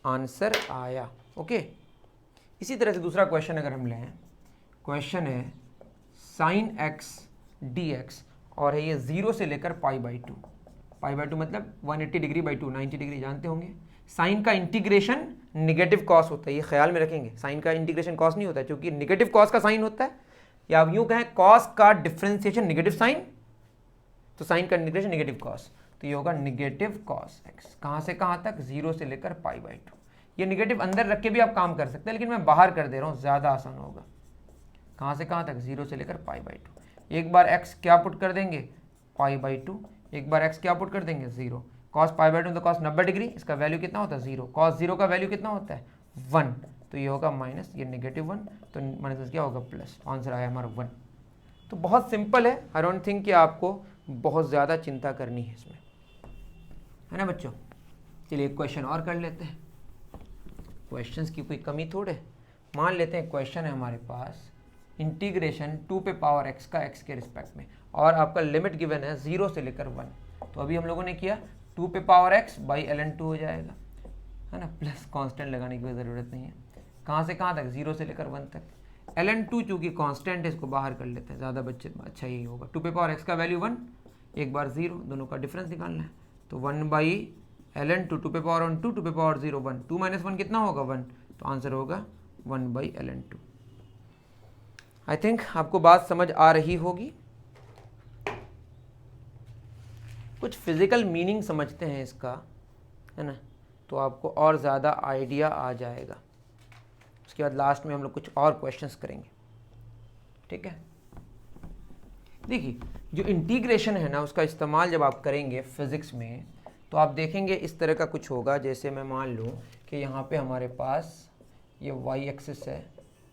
आंसर आया। ओके, इसी तरह से दूसरा क्वेश्चन अगर हम लें, क्वेश्चन है sin x dx और है ये 0 से लेकर π/2, π/2 मतलब 180 डिग्री बाई 2, 90 डिग्री जानते होंगे। साइन का इंटीग्रेशन निगेटिव कॉस होता है, ये ख्याल में रखेंगे। साइन का इंटीग्रेशन कॉस नहीं होता है क्योंकि निगेटिव कॉस का साइन होता है, या आप यूँ कहें कॉस का डिफ्रेंसिएशन निगेटिव साइन, तो साइन का इंटीग्रेशन निगेटिव कॉस, तो ये होगा निगेटिव कॉस एक्स। कहाँ से कहाँ तक 0 से लेकर π/2। ये निगेटिव अंदर रख के भी आप काम कर सकते हैं, लेकिन मैं बाहर कर दे रहा हूँ, ज़्यादा आसान होगा। कहाँ से कहाँ तक 0 से लेकर π/2। एक बार x क्या पुट कर देंगे π/2, एक बार x क्या पुट कर देंगे 0। cos π/2 तो cos 90 डिग्री, इसका वैल्यू कितना होता है 0, cos 0 का वैल्यू कितना होता है 1, तो ये होगा माइनस, ये नेगेटिव 1, तो माइनस क्या होगा प्लस, आंसर आया हमारा 1। तो बहुत सिंपल है, आई डोंट थिंक कि आपको बहुत ज़्यादा चिंता करनी है इसमें, है ना बच्चों। चलिए एक क्वेश्चन और कर लेते हैं, क्वेश्चंस की कोई कमी थोड़े। मान लेते हैं क्वेश्चन है हमारे पास इंटीग्रेशन 2 पे पावर x का x के रिस्पेक्ट में, और आपका लिमिट गिवन है 0 से लेकर 1। तो अभी हम लोगों ने किया 2 पे पावर x बाई ln2 हो जाएगा, है ना, प्लस कांस्टेंट लगाने की कोई ज़रूरत नहीं है। कहाँ से कहाँ तक 0 से लेकर 1 तक। ln2 चूँकि कांस्टेंट है, इसको बाहर कर लेते हैं, ज़्यादा बच्चे अच्छा ही होगा। 2 पे पावर x का वैल्यू 1, एक बार 0, दोनों का डिफरेंस निकालना है, तो 1/ln2, 2 पे पावर 1 2, 2 पे पावर 0 1, 2 - 1 कितना होगा 1, तो आंसर होगा 1/ln2। आई थिंक आपको बात समझ आ रही होगी। कुछ फिजिकल मीनिंग समझते हैं इसका, है ना, तो आपको और ज़्यादा आइडिया आ जाएगा। उसके बाद लास्ट में हम लोग कुछ और क्वेश्चंस करेंगे, ठीक है। देखिए जो इंटीग्रेशन है ना, उसका इस्तेमाल जब आप करेंगे फिज़िक्स में, तो आप देखेंगे इस तरह का कुछ होगा। जैसे मैं मान लूँ कि यहाँ पे हमारे पास ये y एक्सिस है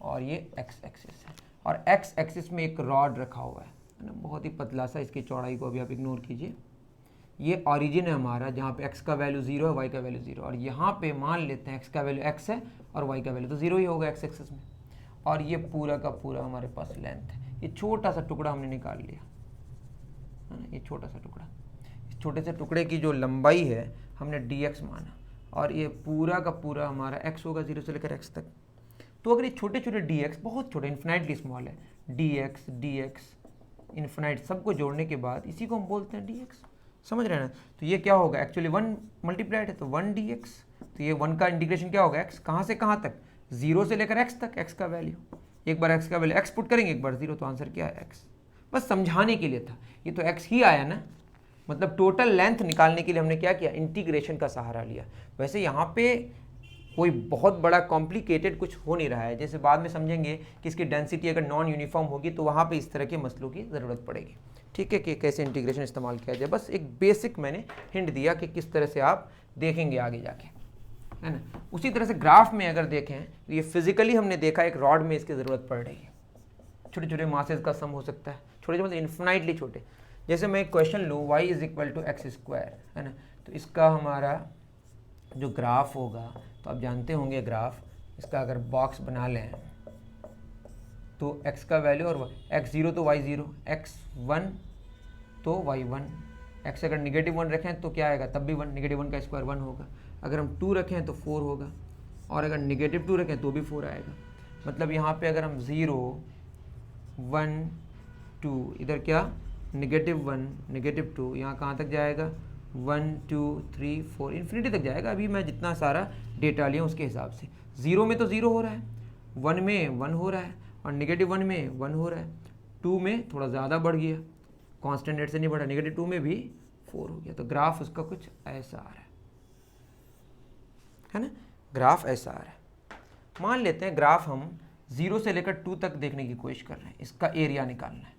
और ये x एक्सिस है, और x एक्सिस में एक रॉड रखा हुआ है ना, बहुत ही पतला सा, इसकी चौड़ाई को अभी आप इग्नोर कीजिए। ये ओरिजिन है हमारा, जहाँ पे x का वैल्यू 0 है, y का वैल्यू 0, और यहाँ पे मान लेते हैं x का वैल्यू x है और y का वैल्यू तो 0 ही होगा x एक्सिस में। और ये पूरा का पूरा हमारे पास लेंथ है, ये छोटा सा टुकड़ा हमने निकाल लिया, है ना, ये छोटा सा टुकड़ा, इस छोटे से टुकड़े की जो लंबाई है हमने dx माना, और ये पूरा का पूरा हमारा x होगा 0 से लेकर x तक। तो अगर ये छोटे छोटे dx, बहुत छोटे, इन्फिनाइटली स्मॉल है, dx इन्फिनाइट, सबको जोड़ने के बाद इसी को हम बोलते हैं dx, समझ रहे हैं ना। तो ये क्या होगा, एक्चुअली 1 मल्टीप्लाइड है तो 1 dx, तो ये 1 का इंटीग्रेशन क्या होगा x, कहाँ से कहाँ तक 0 से लेकर x तक, x का वैल्यू, एक बार x का वैल्यू x पुट करेंगे, एक बार 0, तो आंसर क्या है x। बस समझाने के लिए था, ये तो x ही आया ना, मतलब टोटल लेंथ निकालने के लिए हमने क्या किया, इंटीग्रेशन का सहारा लिया। वैसे यहाँ पे कोई बहुत बड़ा कॉम्प्लिकेटेड कुछ हो नहीं रहा है, जैसे बाद में समझेंगे कि इसकी डेंसिटी अगर नॉन यूनिफॉर्म होगी तो वहाँ पे इस तरह के मसलों की ज़रूरत पड़ेगी, ठीक है, कि कैसे इंटीग्रेशन इस्तेमाल किया जाए। बस एक बेसिक मैंने हिंट दिया कि किस तरह से आप देखेंगे आगे जाके, है ना। उसी तरह से ग्राफ में अगर देखें तो ये फिजिकली हमने देखा एक रॉड में इसकी ज़रूरत पड़ रही है, छोटे छोटे मासेज का सम हो सकता है, छोटे छोटे इन्फिनाइटली छोटे। जैसे मैं एक क्वेश्चन लूँ y = x², है ना, तो इसका हमारा जो ग्राफ होगा, तो आप जानते होंगे ग्राफ, इसका अगर बॉक्स बना लें तो x का वैल्यू और x0 तो y0, x1 तो y1, x अगर -1 रखें तो क्या आएगा, तब भी 1, -1 का स्क्वायर 1 होगा। अगर हम 2 रखें तो 4 होगा, और अगर -2 रखें तो भी 4 आएगा। मतलब यहाँ पे अगर हम 0 1 2, इधर क्या -1 -2, यहाँ कहाँ तक जाएगा 1 2 3 4 इन्फिनिटी तक जाएगा। अभी मैं जितना सारा डेटा लिया उसके हिसाब से, 0 में तो 0 हो रहा है, 1 में 1 हो रहा है, और -1 में 1 हो रहा है, 2 में थोड़ा ज़्यादा बढ़ गया, कांस्टेंट रेट से नहीं बढ़ा, -2 में भी 4 हो गया। तो ग्राफ उसका कुछ ऐसा आ रहा है ना, ग्राफ ऐसा आ रहा है। मान लेते हैं ग्राफ हम 0 से लेकर 2 तक देखने की कोशिश कर रहे हैं, इसका एरिया निकालना है।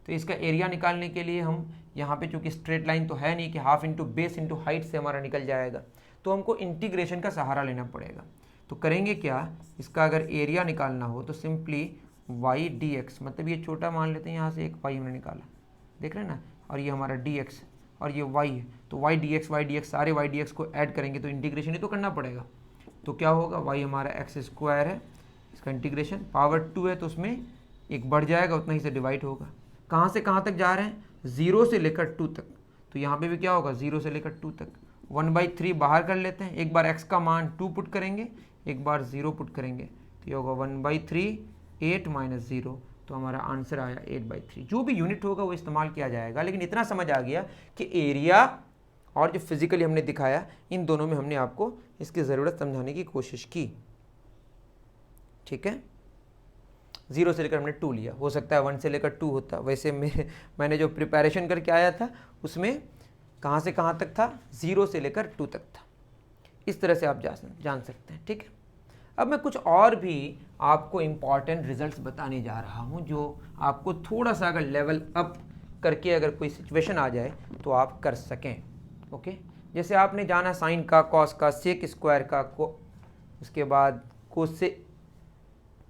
तो इसका एरिया निकालने के लिए हम यहाँ पे चूंकि स्ट्रेट लाइन तो है नहीं कि half into base into height से हमारा निकल जाएगा, तो हमको इंटीग्रेशन का सहारा लेना पड़ेगा। तो करेंगे क्या, इसका अगर एरिया निकालना हो तो सिंपली y dx, मतलब ये छोटा मान लेते हैं, यहाँ से एक y हमने निकाला, देख रहे हैं ना, और ये हमारा dx और ये y है, तो y dx सारे y dx को ऐड करेंगे तो इंटीग्रेशन ही तो करना पड़ेगा। तो क्या होगा, y हमारा एक्स स्क्वायर है, इसका इंटीग्रेशन पावर 2 है तो उसमें एक बढ़ जाएगा, उतना ही से डिवाइड होगा। कहाँ से कहाँ तक जा रहे हैं, 0 से लेकर 2 तक, तो यहाँ पे भी क्या होगा 0 से लेकर 2 तक। 1/3 बाहर कर लेते हैं, एक बार x का मान 2 पुट करेंगे, एक बार 0 पुट करेंगे, तो ये होगा 1/3 8 - 0, तो हमारा आंसर आया 8/3। जो भी यूनिट होगा वो इस्तेमाल किया जाएगा, लेकिन इतना समझ आ गया कि एरिया और जो फिजिकली हमने दिखाया इन दोनों में हमने आपको इसकी ज़रूरत समझाने की कोशिश की। ठीक है, 0 से लेकर हमने 2 लिया, हो सकता है 1 से लेकर 2 होता। वैसे मैंने जो प्रिपरेशन करके आया था उसमें कहाँ से कहाँ तक था, 0 से लेकर 2 तक था। इस तरह से आप जान सकते हैं। ठीक है, अब मैं कुछ और भी आपको इम्पॉर्टेंट रिजल्ट्स बताने जा रहा हूँ, जो आपको थोड़ा सा अगर लेवल अप करके अगर कोई सिचुएशन आ जाए तो आप कर सकें। ओके, जैसे आपने जाना साइन का, कॉस का, सेक स्क्वायर का, उसके बाद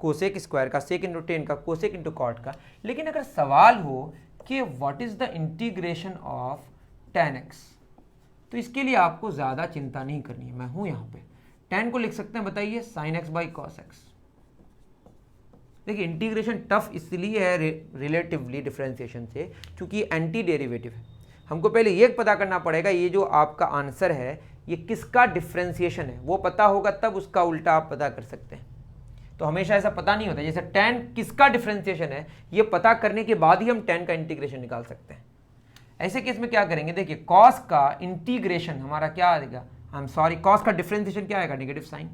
कोसेक स्क्वायर का, सेक इंटू टेन का, कोसेक इंटू कॉट का। लेकिन अगर सवाल हो कि what is the integration of tan x, तो इसके लिए आपको ज़्यादा चिंता नहीं करनी है, मैं हूँ यहाँ पे। tan को लिख सकते हैं, बताइए, sin x by cos x। देखिए इंटीग्रेशन टफ इसलिए है रिलेटिवली डिफरेंशिएशन से, क्योंकि एंटी डेरिवेटिव है। हमको पहले ये पता करना पड़ेगा ये जो आपका आंसर है ये किसका डिफरेंशिएशन है, वो पता होगा तब उसका उल्टा आप पता कर सकते हैं। तो हमेशा ऐसा पता नहीं होता, जैसे tan किसका डिफरेंशिएशन है ये पता करने के बाद ही हम tan का इंटीग्रेशन निकाल सकते हैं। ऐसे केस में क्या करेंगे, देखिए cos का इंटीग्रेशन हमारा क्या आएगा, cos का डिफरेंशिएशन क्या आएगा, नेगेटिव साइन।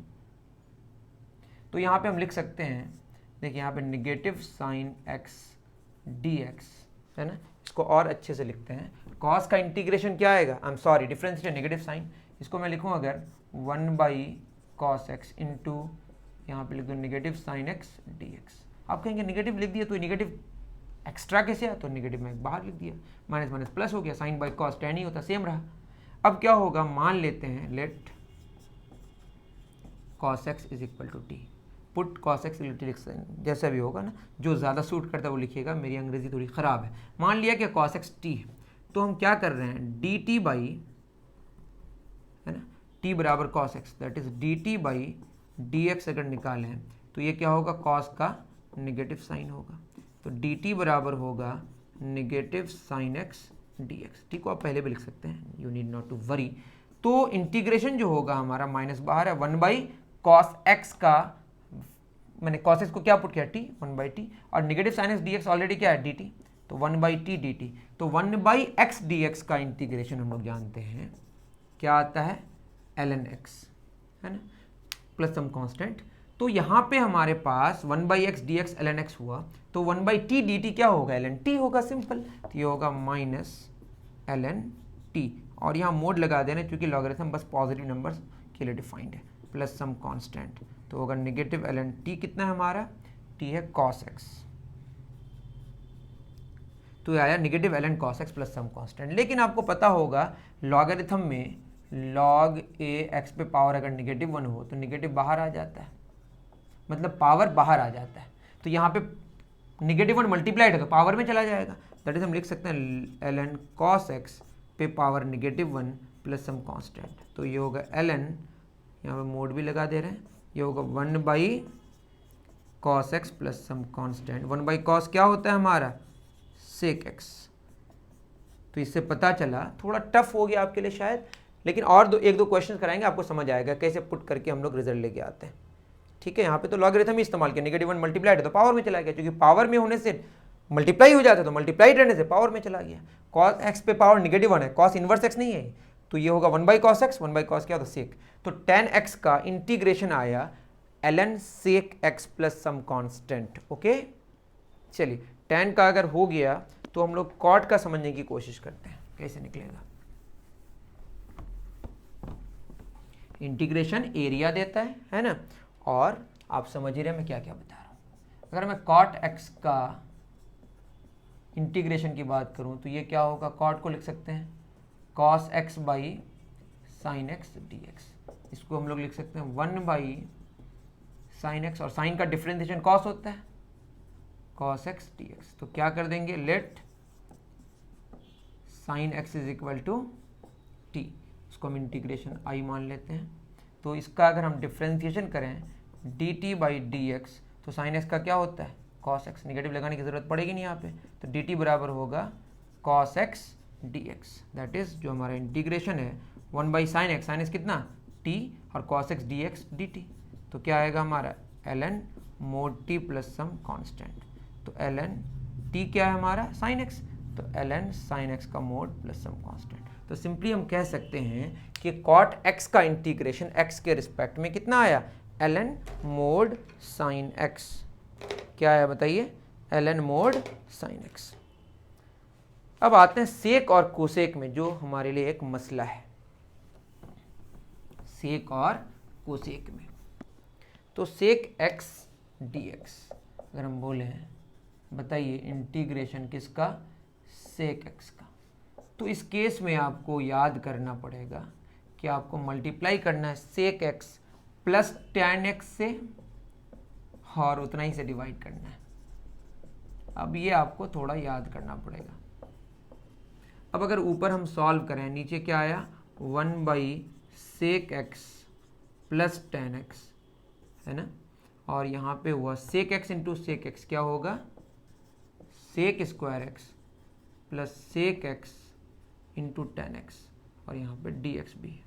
तो यहाँ पे हम लिख सकते हैं, देखिए यहाँ पे नेगेटिव साइन x dx है ना, इसको और अच्छे से लिखते हैं। cos का इंटीग्रेशन क्या आएगा, डिफरेंशिएशन नेगेटिव साइन, इसको मैं लिखूँ अगर 1/cos x इंटू यहाँ पे लिख दो नेगेटिव साइन x dx। आप कहेंगे नेगेटिव लिख दिया तो नेगेटिव एक्स्ट्रा कैसे आया, तो नेगेटिव में बाहर लिख दिया, माइनस माइनस प्लस हो गया, साइन बाई कॉस tan ही होता, सेम रहा। अब क्या होगा, मान लेते हैं let cos x is equal to t, put cos x जैसा भी होगा ना, जो ज़्यादा सूट करता है वो लिखिएगा, मेरी अंग्रेजी थोड़ी ख़राब है। मान लिया कि cos x t है, तो हम क्या कर रहे हैं, dt बाई, है ना, t बराबर cos x, that is dt by dx अगर निकालें तो ये क्या होगा, cos का नेगेटिव साइन होगा, तो dt बराबर होगा नेगेटिव साइन x dx। ठीक है, आप पहले भी लिख सकते हैं, you need not to worry. तो इंटीग्रेशन जो होगा हमारा, माइनस बाहर है, 1/cos x का, मैंने cos x को क्या पुट किया, t, 1/t, और negative sine x dx already क्या है, dt, तो 1/t dt। तो 1/x dx का इंटीग्रेशन हम लोग जानते हैं क्या आता है, ln x, है ना, प्लस सम कांस्टेंट। तो यहाँ पे हमारे पास 1/x dx ln x हुआ, तो 1/t dt क्या होगा, ln t होगा, सिंपल। तो ये होगा माइनस ln t, और यहाँ मोड लगा देना क्योंकि लॉगरिथम बस पॉजिटिव नंबर्स के लिए डिफाइंड है, प्लस सम कांस्टेंट, तो होगा नेगेटिव ln t, कितना है हमारा, t है cos x, तो ये आया negative ln cos x plus some constant. लेकिन आपको पता होगा लॉगरिथम में log a x पे पावर अगर नेगेटिव 1 हो तो नेगेटिव बाहर आ जाता है, मतलब पावर बाहर आ जाता है। तो यहाँ पे नेगेटिव 1 मल्टीप्लाइड है तो पावर में चला जाएगा, दैट इज हम लिख सकते हैं ln cos x पे power negative 1 plus some constant, तो ये होगा ln, यहाँ पे मोड भी लगा दे रहे हैं, ये होगा 1/cos x plus some constant. 1/cos क्या होता है हमारा, sec x। तो इससे पता चला, थोड़ा टफ हो गया आपके लिए शायद, लेकिन और एक दो क्वेश्चन कराएंगे, आपको समझ आएगा कैसे पुट करके हम लोग रिजल्ट लेके आते हैं। ठीक है, यहाँ पे तो लॉगरिथम ही इस्तेमाल किया, नेगेटिव 1 मल्टीप्लाइड है तो पावर में चला गया, क्योंकि पावर में होने से मल्टीप्लाई हो जाता है, तो मल्टीप्लाइड रहने से पावर में चला गया। cos x पे पावर नेगेटिव 1 है, cos इनवर्स x नहीं है, तो ये होगा 1/cos x, 1/cos क्या होता है, sec। तो tan x का इंटीग्रेशन आया ln sec x plus some constant. Okay, चलिए tan का अगर हो गया तो हम लोग cot का समझने की कोशिश करते हैं कैसे निकलेगा। इंटीग्रेशन एरिया देता है ना। और आप समझ ही रहे मैं क्या क्या बता रहा हूँ। अगर मैं कॉट एक्स का इंटीग्रेशन की बात करूँ तो ये क्या होगा, कॉट को लिख सकते हैं cos x by sine x d x. इसको हम लोग लिख सकते हैं 1 बाई साइन एक्स, और साइन का डिफरेंशिएशन कॉस होता है, कॉस एक्स डी एक्स। तो क्या कर देंगे, let sine x is equal to t, इसको हम इंटीग्रेशन आई मान लेते हैं। तो इसका अगर हम डिफरेंशिएशन करें D t by d x, तो साइन एक्स का क्या होता है कॉस एक्स, निगेटिव लगाने की जरूरत पड़ेगी नहीं यहाँ पे। तो डी टी बराबर होगा cos x d x, that is जो हमारा इंटीग्रेशन है 1 बाई साइन एक्स कितना टी, और cos x d x d t. तो क्या आएगा हमारा ln mod t plus some constant. तो ln टी क्या है हमारा साइन एक्स, तो ln साइन एक्स का मोड प्लस सम कांस्टेंट। तो सिंपली हम कह सकते हैं कि कॉट एक्स का इंटीग्रेशन एक्स के रिस्पेक्ट में कितना आया, ln मोड साइन एक्स। क्या आया बताइए, ln मोड साइन एक्स। अब आते हैं सेक और कोसेक में, जो हमारे लिए एक मसला है, सेक और कोसेक में। तो सेक एक्स डी एक्स अगर हम बोले हैं, बताइए इंटीग्रेशन किसका, सेक एक्स का। तो इस केस में आपको याद करना पड़ेगा कि आपको मल्टीप्लाई करना है sec x plus tan x से, और उतना ही से डिवाइड करना है। अब ये आपको थोड़ा याद करना पड़ेगा। अब अगर ऊपर हम सॉल्व करें, नीचे क्या आया 1 by sec x plus tan x, है ना, और यहाँ पे हुआ sec x into sec x, क्या होगा sec square x plus sec x into tan x, और यहाँ पे डी एक्स भी है।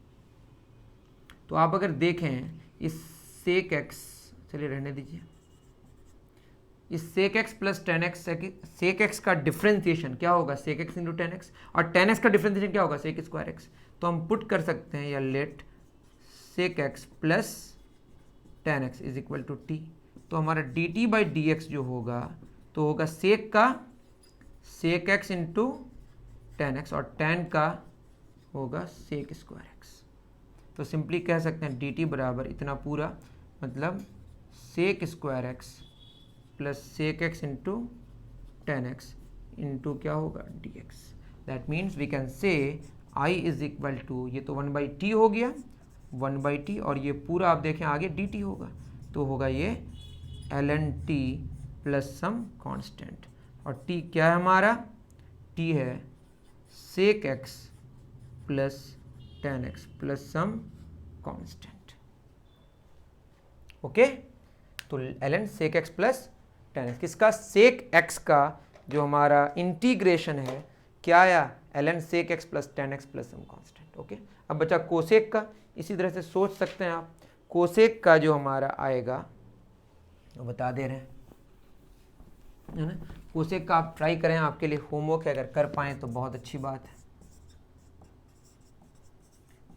तो आप अगर देखें इस सेक एक्स, चलिए रहने दीजिए, इस sec x plus tan x, sec x का डिफरेंशिएशन क्या होगा sec x into tan x, और टेन एक्स का डिफरेंशिएशन क्या होगा सेक स्क्वायर एक्स। तो हम पुट कर सकते हैं या let sec x plus tan x is equal to t. तो हमारा d t by d x जो होगा, तो होगा सेक का sec x into tan x, और टेन का होगा सेक स्क्वायर एक्स। तो सिंपली कह सकते हैं डी टी बराबर इतना पूरा, मतलब sec square x plus sec x into tan x into क्या होगा d x. That means we can say I is equal to, ये तो 1 बाई टी हो गया 1 बाई टी, और ये पूरा आप देखें आगे डी टी होगा, तो होगा ये ln t plus some constant. और टी क्या है हमारा, टी है sec x plus tan x plus some constant. Okay, तो ln sec x plus tan x, किसका सेक एक्स का जो हमारा इंटीग्रेशन है क्या आया ln sec x plus tan x plus some constant. Okay, अब बचा कोसेक का, इसी तरह से सोच सकते हैं आप। कोसेक का जो हमारा आएगा वो बता दे रहे हैं, है ना। कोसेक का आप ट्राई करें, आपके लिए होमवर्क है, अगर कर पाएँ तो बहुत अच्छी बात है।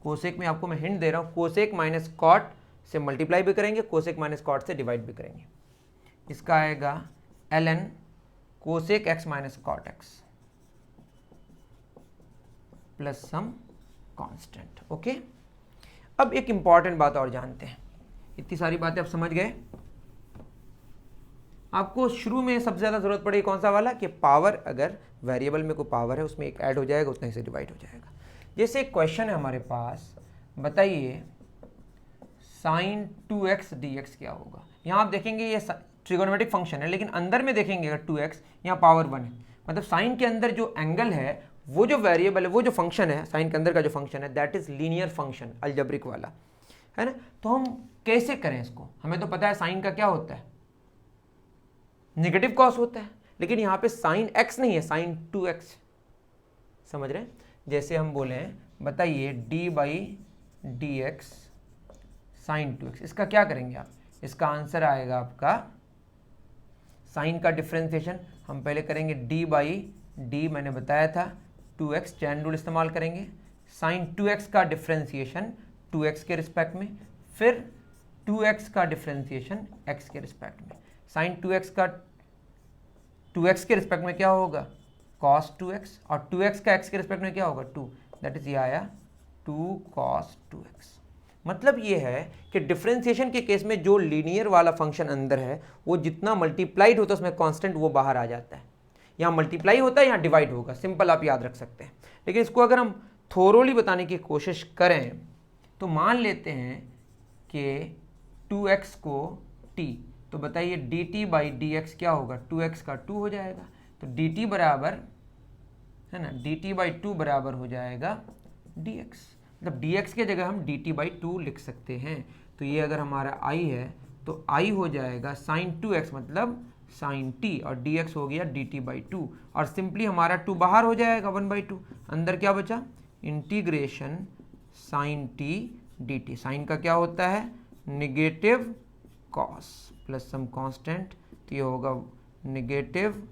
कोसेक में आपको मैं हिंट दे रहा हूँ, कोसेक माइनस कॉट से मल्टीप्लाई भी करेंगे, कोसेक माइनस कॉट से डिवाइड भी करेंगे। इसका आएगा ln cosec x minus cot x plus some constant. Okay, अब एक इंपॉर्टेंट बात और जानते हैं। इतनी सारी बातें आप समझ गए। आपको शुरू में सबसे ज़्यादा ज़रूरत पड़ेगी कौन सा वाला, कि पावर, अगर वेरिएबल में कोई पावर है उसमें एक ऐड हो जाएगा, उतना ही से डिवाइड हो जाएगा। जैसे एक क्वेश्चन है हमारे पास, बताइए साइन 2x dx क्या होगा। यहाँ आप देखेंगे ये ट्रिगोनोमेट्रिक फंक्शन है, लेकिन अंदर में देखेंगे अगर 2x, यहाँ पावर 1 है, मतलब साइन के अंदर जो एंगल है, वो जो वेरिएबल है, वो जो फंक्शन है साइन के अंदर का जो फंक्शन है, that is linear function, algebraic वाला, है ना। तो हम कैसे करें इसको, हमें तो पता है साइन का क्या होता है नेगेटिव कॉस होता है, लेकिन यहाँ पे साइन x नहीं है, साइन 2x, समझ रहे हैं। जैसे हम बोले बताइए d by d x sine 2x, इसका क्या करेंगे आप, इसका आंसर आएगा आपका साइन का डिफरेंशिएशन हम पहले करेंगे d बाई डी, मैंने बताया था 2x, चैन रूल इस्तेमाल करेंगे, साइन 2x का डिफरेंशिएशन 2x के रिस्पेक्ट में, फिर 2x का डिफरेंशिएशन x के रिस्पेक्ट में। साइन 2x का 2x के रिस्पेक्ट में क्या होगा cos 2x, और 2x का x के रिस्पेक्ट में क्या होगा 2, दैट इज ये आया 2 cos 2x। मतलब ये है कि डिफरेंशिएशन के केस में जो लीनियर वाला फंक्शन अंदर है वो जितना मल्टीप्लाइड होता है उसमें कांस्टेंट वो बाहर आ जाता है। यहाँ मल्टीप्लाई होता है, यहाँ डिवाइड होगा, सिंपल आप याद रख सकते हैं। लेकिन इसको अगर हम थोरोली बताने की कोशिश करें तो मान लेते हैं कि 2x को t, तो बताइए dt बाई dx क्या होगा, 2x का 2 हो जाएगा, तो dt बराबर है ना, dt बाई 2 बराबर हो जाएगा dx, मतलब dx के जगह हम dt बाई 2 लिख सकते हैं। तो ये अगर हमारा i है तो i हो जाएगा sin 2x मतलब sin t, और dx हो गया dt बाई 2, और सिंपली हमारा 2 बाहर हो जाएगा 1/2, अंदर क्या बचा, integration sin t dt, sine का क्या होता है negative cos plus some constant, तो ये होगा निगेटिव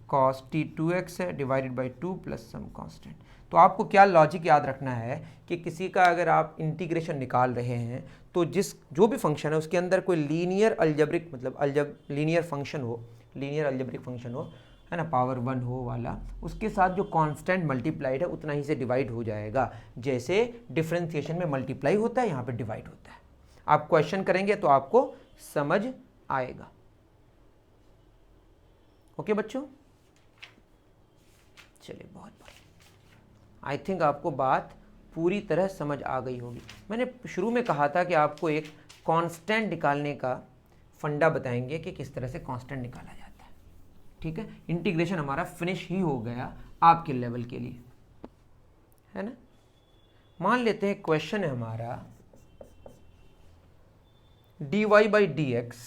cos t 2x है divided by 2 plus some constant. तो आपको क्या लॉजिक याद रखना है कि किसी का अगर आप इंटीग्रेशन निकाल रहे हैं तो जो भी फंक्शन है उसके अंदर कोई लीनियर अलजेब्रिक मतलब लीनियर फंक्शन हो, लीनियर अलजेब्रिक फंक्शन हो, है ना, पावर 1 हो वाला, उसके साथ जो कांस्टेंट मल्टीप्लाइड है उतना ही से डिवाइड हो जाएगा, जैसे डिफरेंशिएशन में मल्टीप्लाई होता है यहाँ पे डिवाइड होता है। आप क्वेश्चन करेंगे तो आपको समझ आएगा। ओके बच्चों, चलिए बहुत बढ़िया, आई थिंक आपको बात पूरी तरह समझ आ गई होगी। मैंने शुरू में कहा था कि आपको एक कांस्टेंट निकालने का फंडा बताएंगे कि किस तरह से कांस्टेंट निकाला जाता है। ठीक है, इंटीग्रेशन हमारा फिनिश ही हो गया आपके लेवल के लिए, है ना। मान लेते हैं क्वेश्चन है हमारा dy by d x,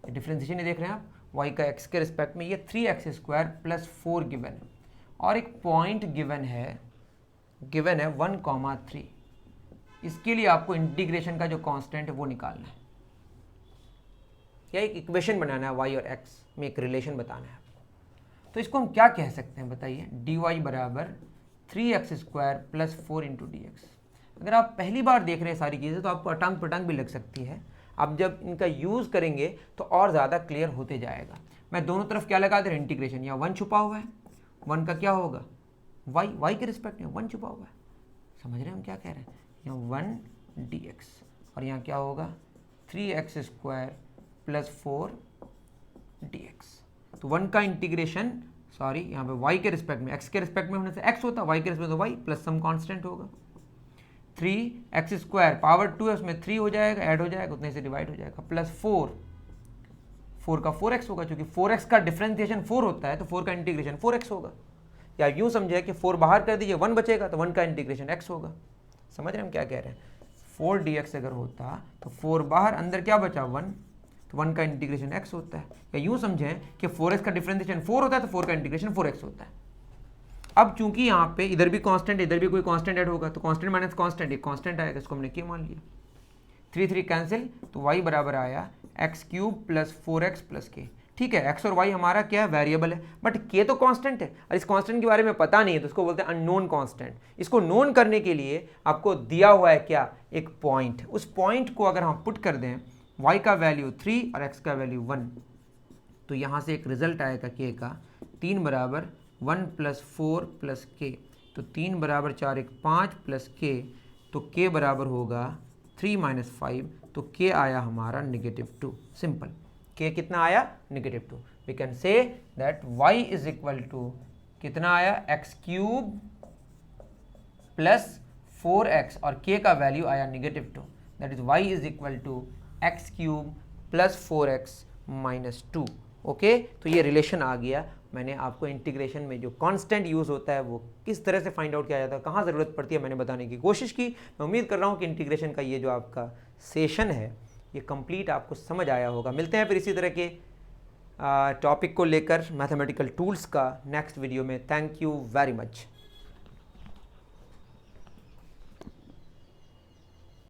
differentiation नहीं देख रहे हैं आप, y का x के रिस्पेक्ट में, ये 3x² प्लस 4 गिवन है, और एक पॉइंट गिवन है 1,3। इसके लिए आपको इंटीग्रेशन का जो कांस्टेंट है वो निकालना है, या एक इक्वेशन बनाना है, y और x में एक रिलेशन बताना है आपको। तो इसको हम क्या कह सकते हैं बताइए, dy बराबर 3x² plus 4 into D x. अगर आप पहली बार देख रहे हैं सारी चीज़ें तो आपको अटांग पटांग भी लग सकती है, आप जब इनका यूज़ करेंगे तो और ज़्यादा क्लियर होते जाएगा। मैं दोनों तरफ क्या लगा दे रहा हूँ, इंटीग्रेशन, यहाँ 1 छुपा हुआ है, 1 का क्या होगा y के रिस्पेक्ट में 1 छुपा हुआ है, समझ रहे हैं हम क्या कह रहे हैं, यहाँ 1 dx, और यहाँ क्या होगा 3x² प्लस 4 dx। तो 1 का इंटीग्रेशन, सॉरी यहाँ पे y के रिस्पेक्ट में, x के रिस्पेक्ट में होने से x होता, y के रिस्पेक्ट में तो y प्लस सम कांस्टेंट होगा, 3x² पावर 2 है उसमें 3 हो जाएगा, ऐड हो जाएगा, उतने से डिवाइड हो जाएगा, प्लस 4 का 4x होगा, क्योंकि 4x का डिफरेंशिएशन 4 होता है तो 4 का इंटीग्रेशन 4x होगा। या यूँ समझे कि 4 बाहर कर दीजिए 1 बचेगा तो 1 का इंटीग्रेशन x होगा। समझ रहे हैं हम क्या कह रहे हैं, 4 dx अगर होता तो 4 बाहर, अंदर क्या बचा 1, तो 1 का इंटीग्रेशन x होता है। या यूँ समझें कि 4x का डिफरेंशिएशन 4 होता है तो 4 का इंटीग्रेशन 4x होता है। अब चूंकि यहाँ पे इधर भी कांस्टेंट, इधर भी कोई कांस्टेंट ऐड होगा, तो कांस्टेंट माइनस कांस्टेंट एक कांस्टेंट आएगा, इसको हमने k मान लिया, 3 कैंसिल, तो y बराबर आया x³ plus 4x plus k। ठीक है, x और y हमारा क्या है, वेरिएबल है, बट k तो कांस्टेंट है, और इस कांस्टेंट के बारे में पता नहीं है तो उसको बोलते हैं अननोन कांस्टेंट। इसको नोन करने के लिए आपको दिया हुआ है क्या, एक पॉइंट, उस पॉइंट को अगर हम पुट कर दें, y का वैल्यू 3 और x का वैल्यू 1, तो यहाँ से एक रिजल्ट आएगा k का, 3 बराबर 1 प्लस 4 प्लस k, तो 3 बराबर 4 1 5 प्लस k, तो k बराबर होगा 3 माइनस 5, तो k आया हमारा -2। सिंपल, k कितना आया, -2। We can say that y is equal to कितना आया, x³ प्लस 4x, और k का वैल्यू आया -2, that is y is equal to x³ plus 4x minus 2। Okay, तो ये रिलेशन आ गया। मैंने आपको इंटीग्रेशन में जो कांस्टेंट यूज़ होता है वो किस तरह से फाइंड आउट किया जाता है, कहाँ ज़रूरत पड़ती है, मैंने बताने की कोशिश की। मैं उम्मीद कर रहा हूँ कि इंटीग्रेशन का ये जो आपका सेशन है ये कंप्लीट आपको समझ आया होगा। मिलते हैं फिर इसी तरह के टॉपिक को लेकर मैथमेटिकल टूल्स का नेक्स्ट वीडियो में। Thank you very much.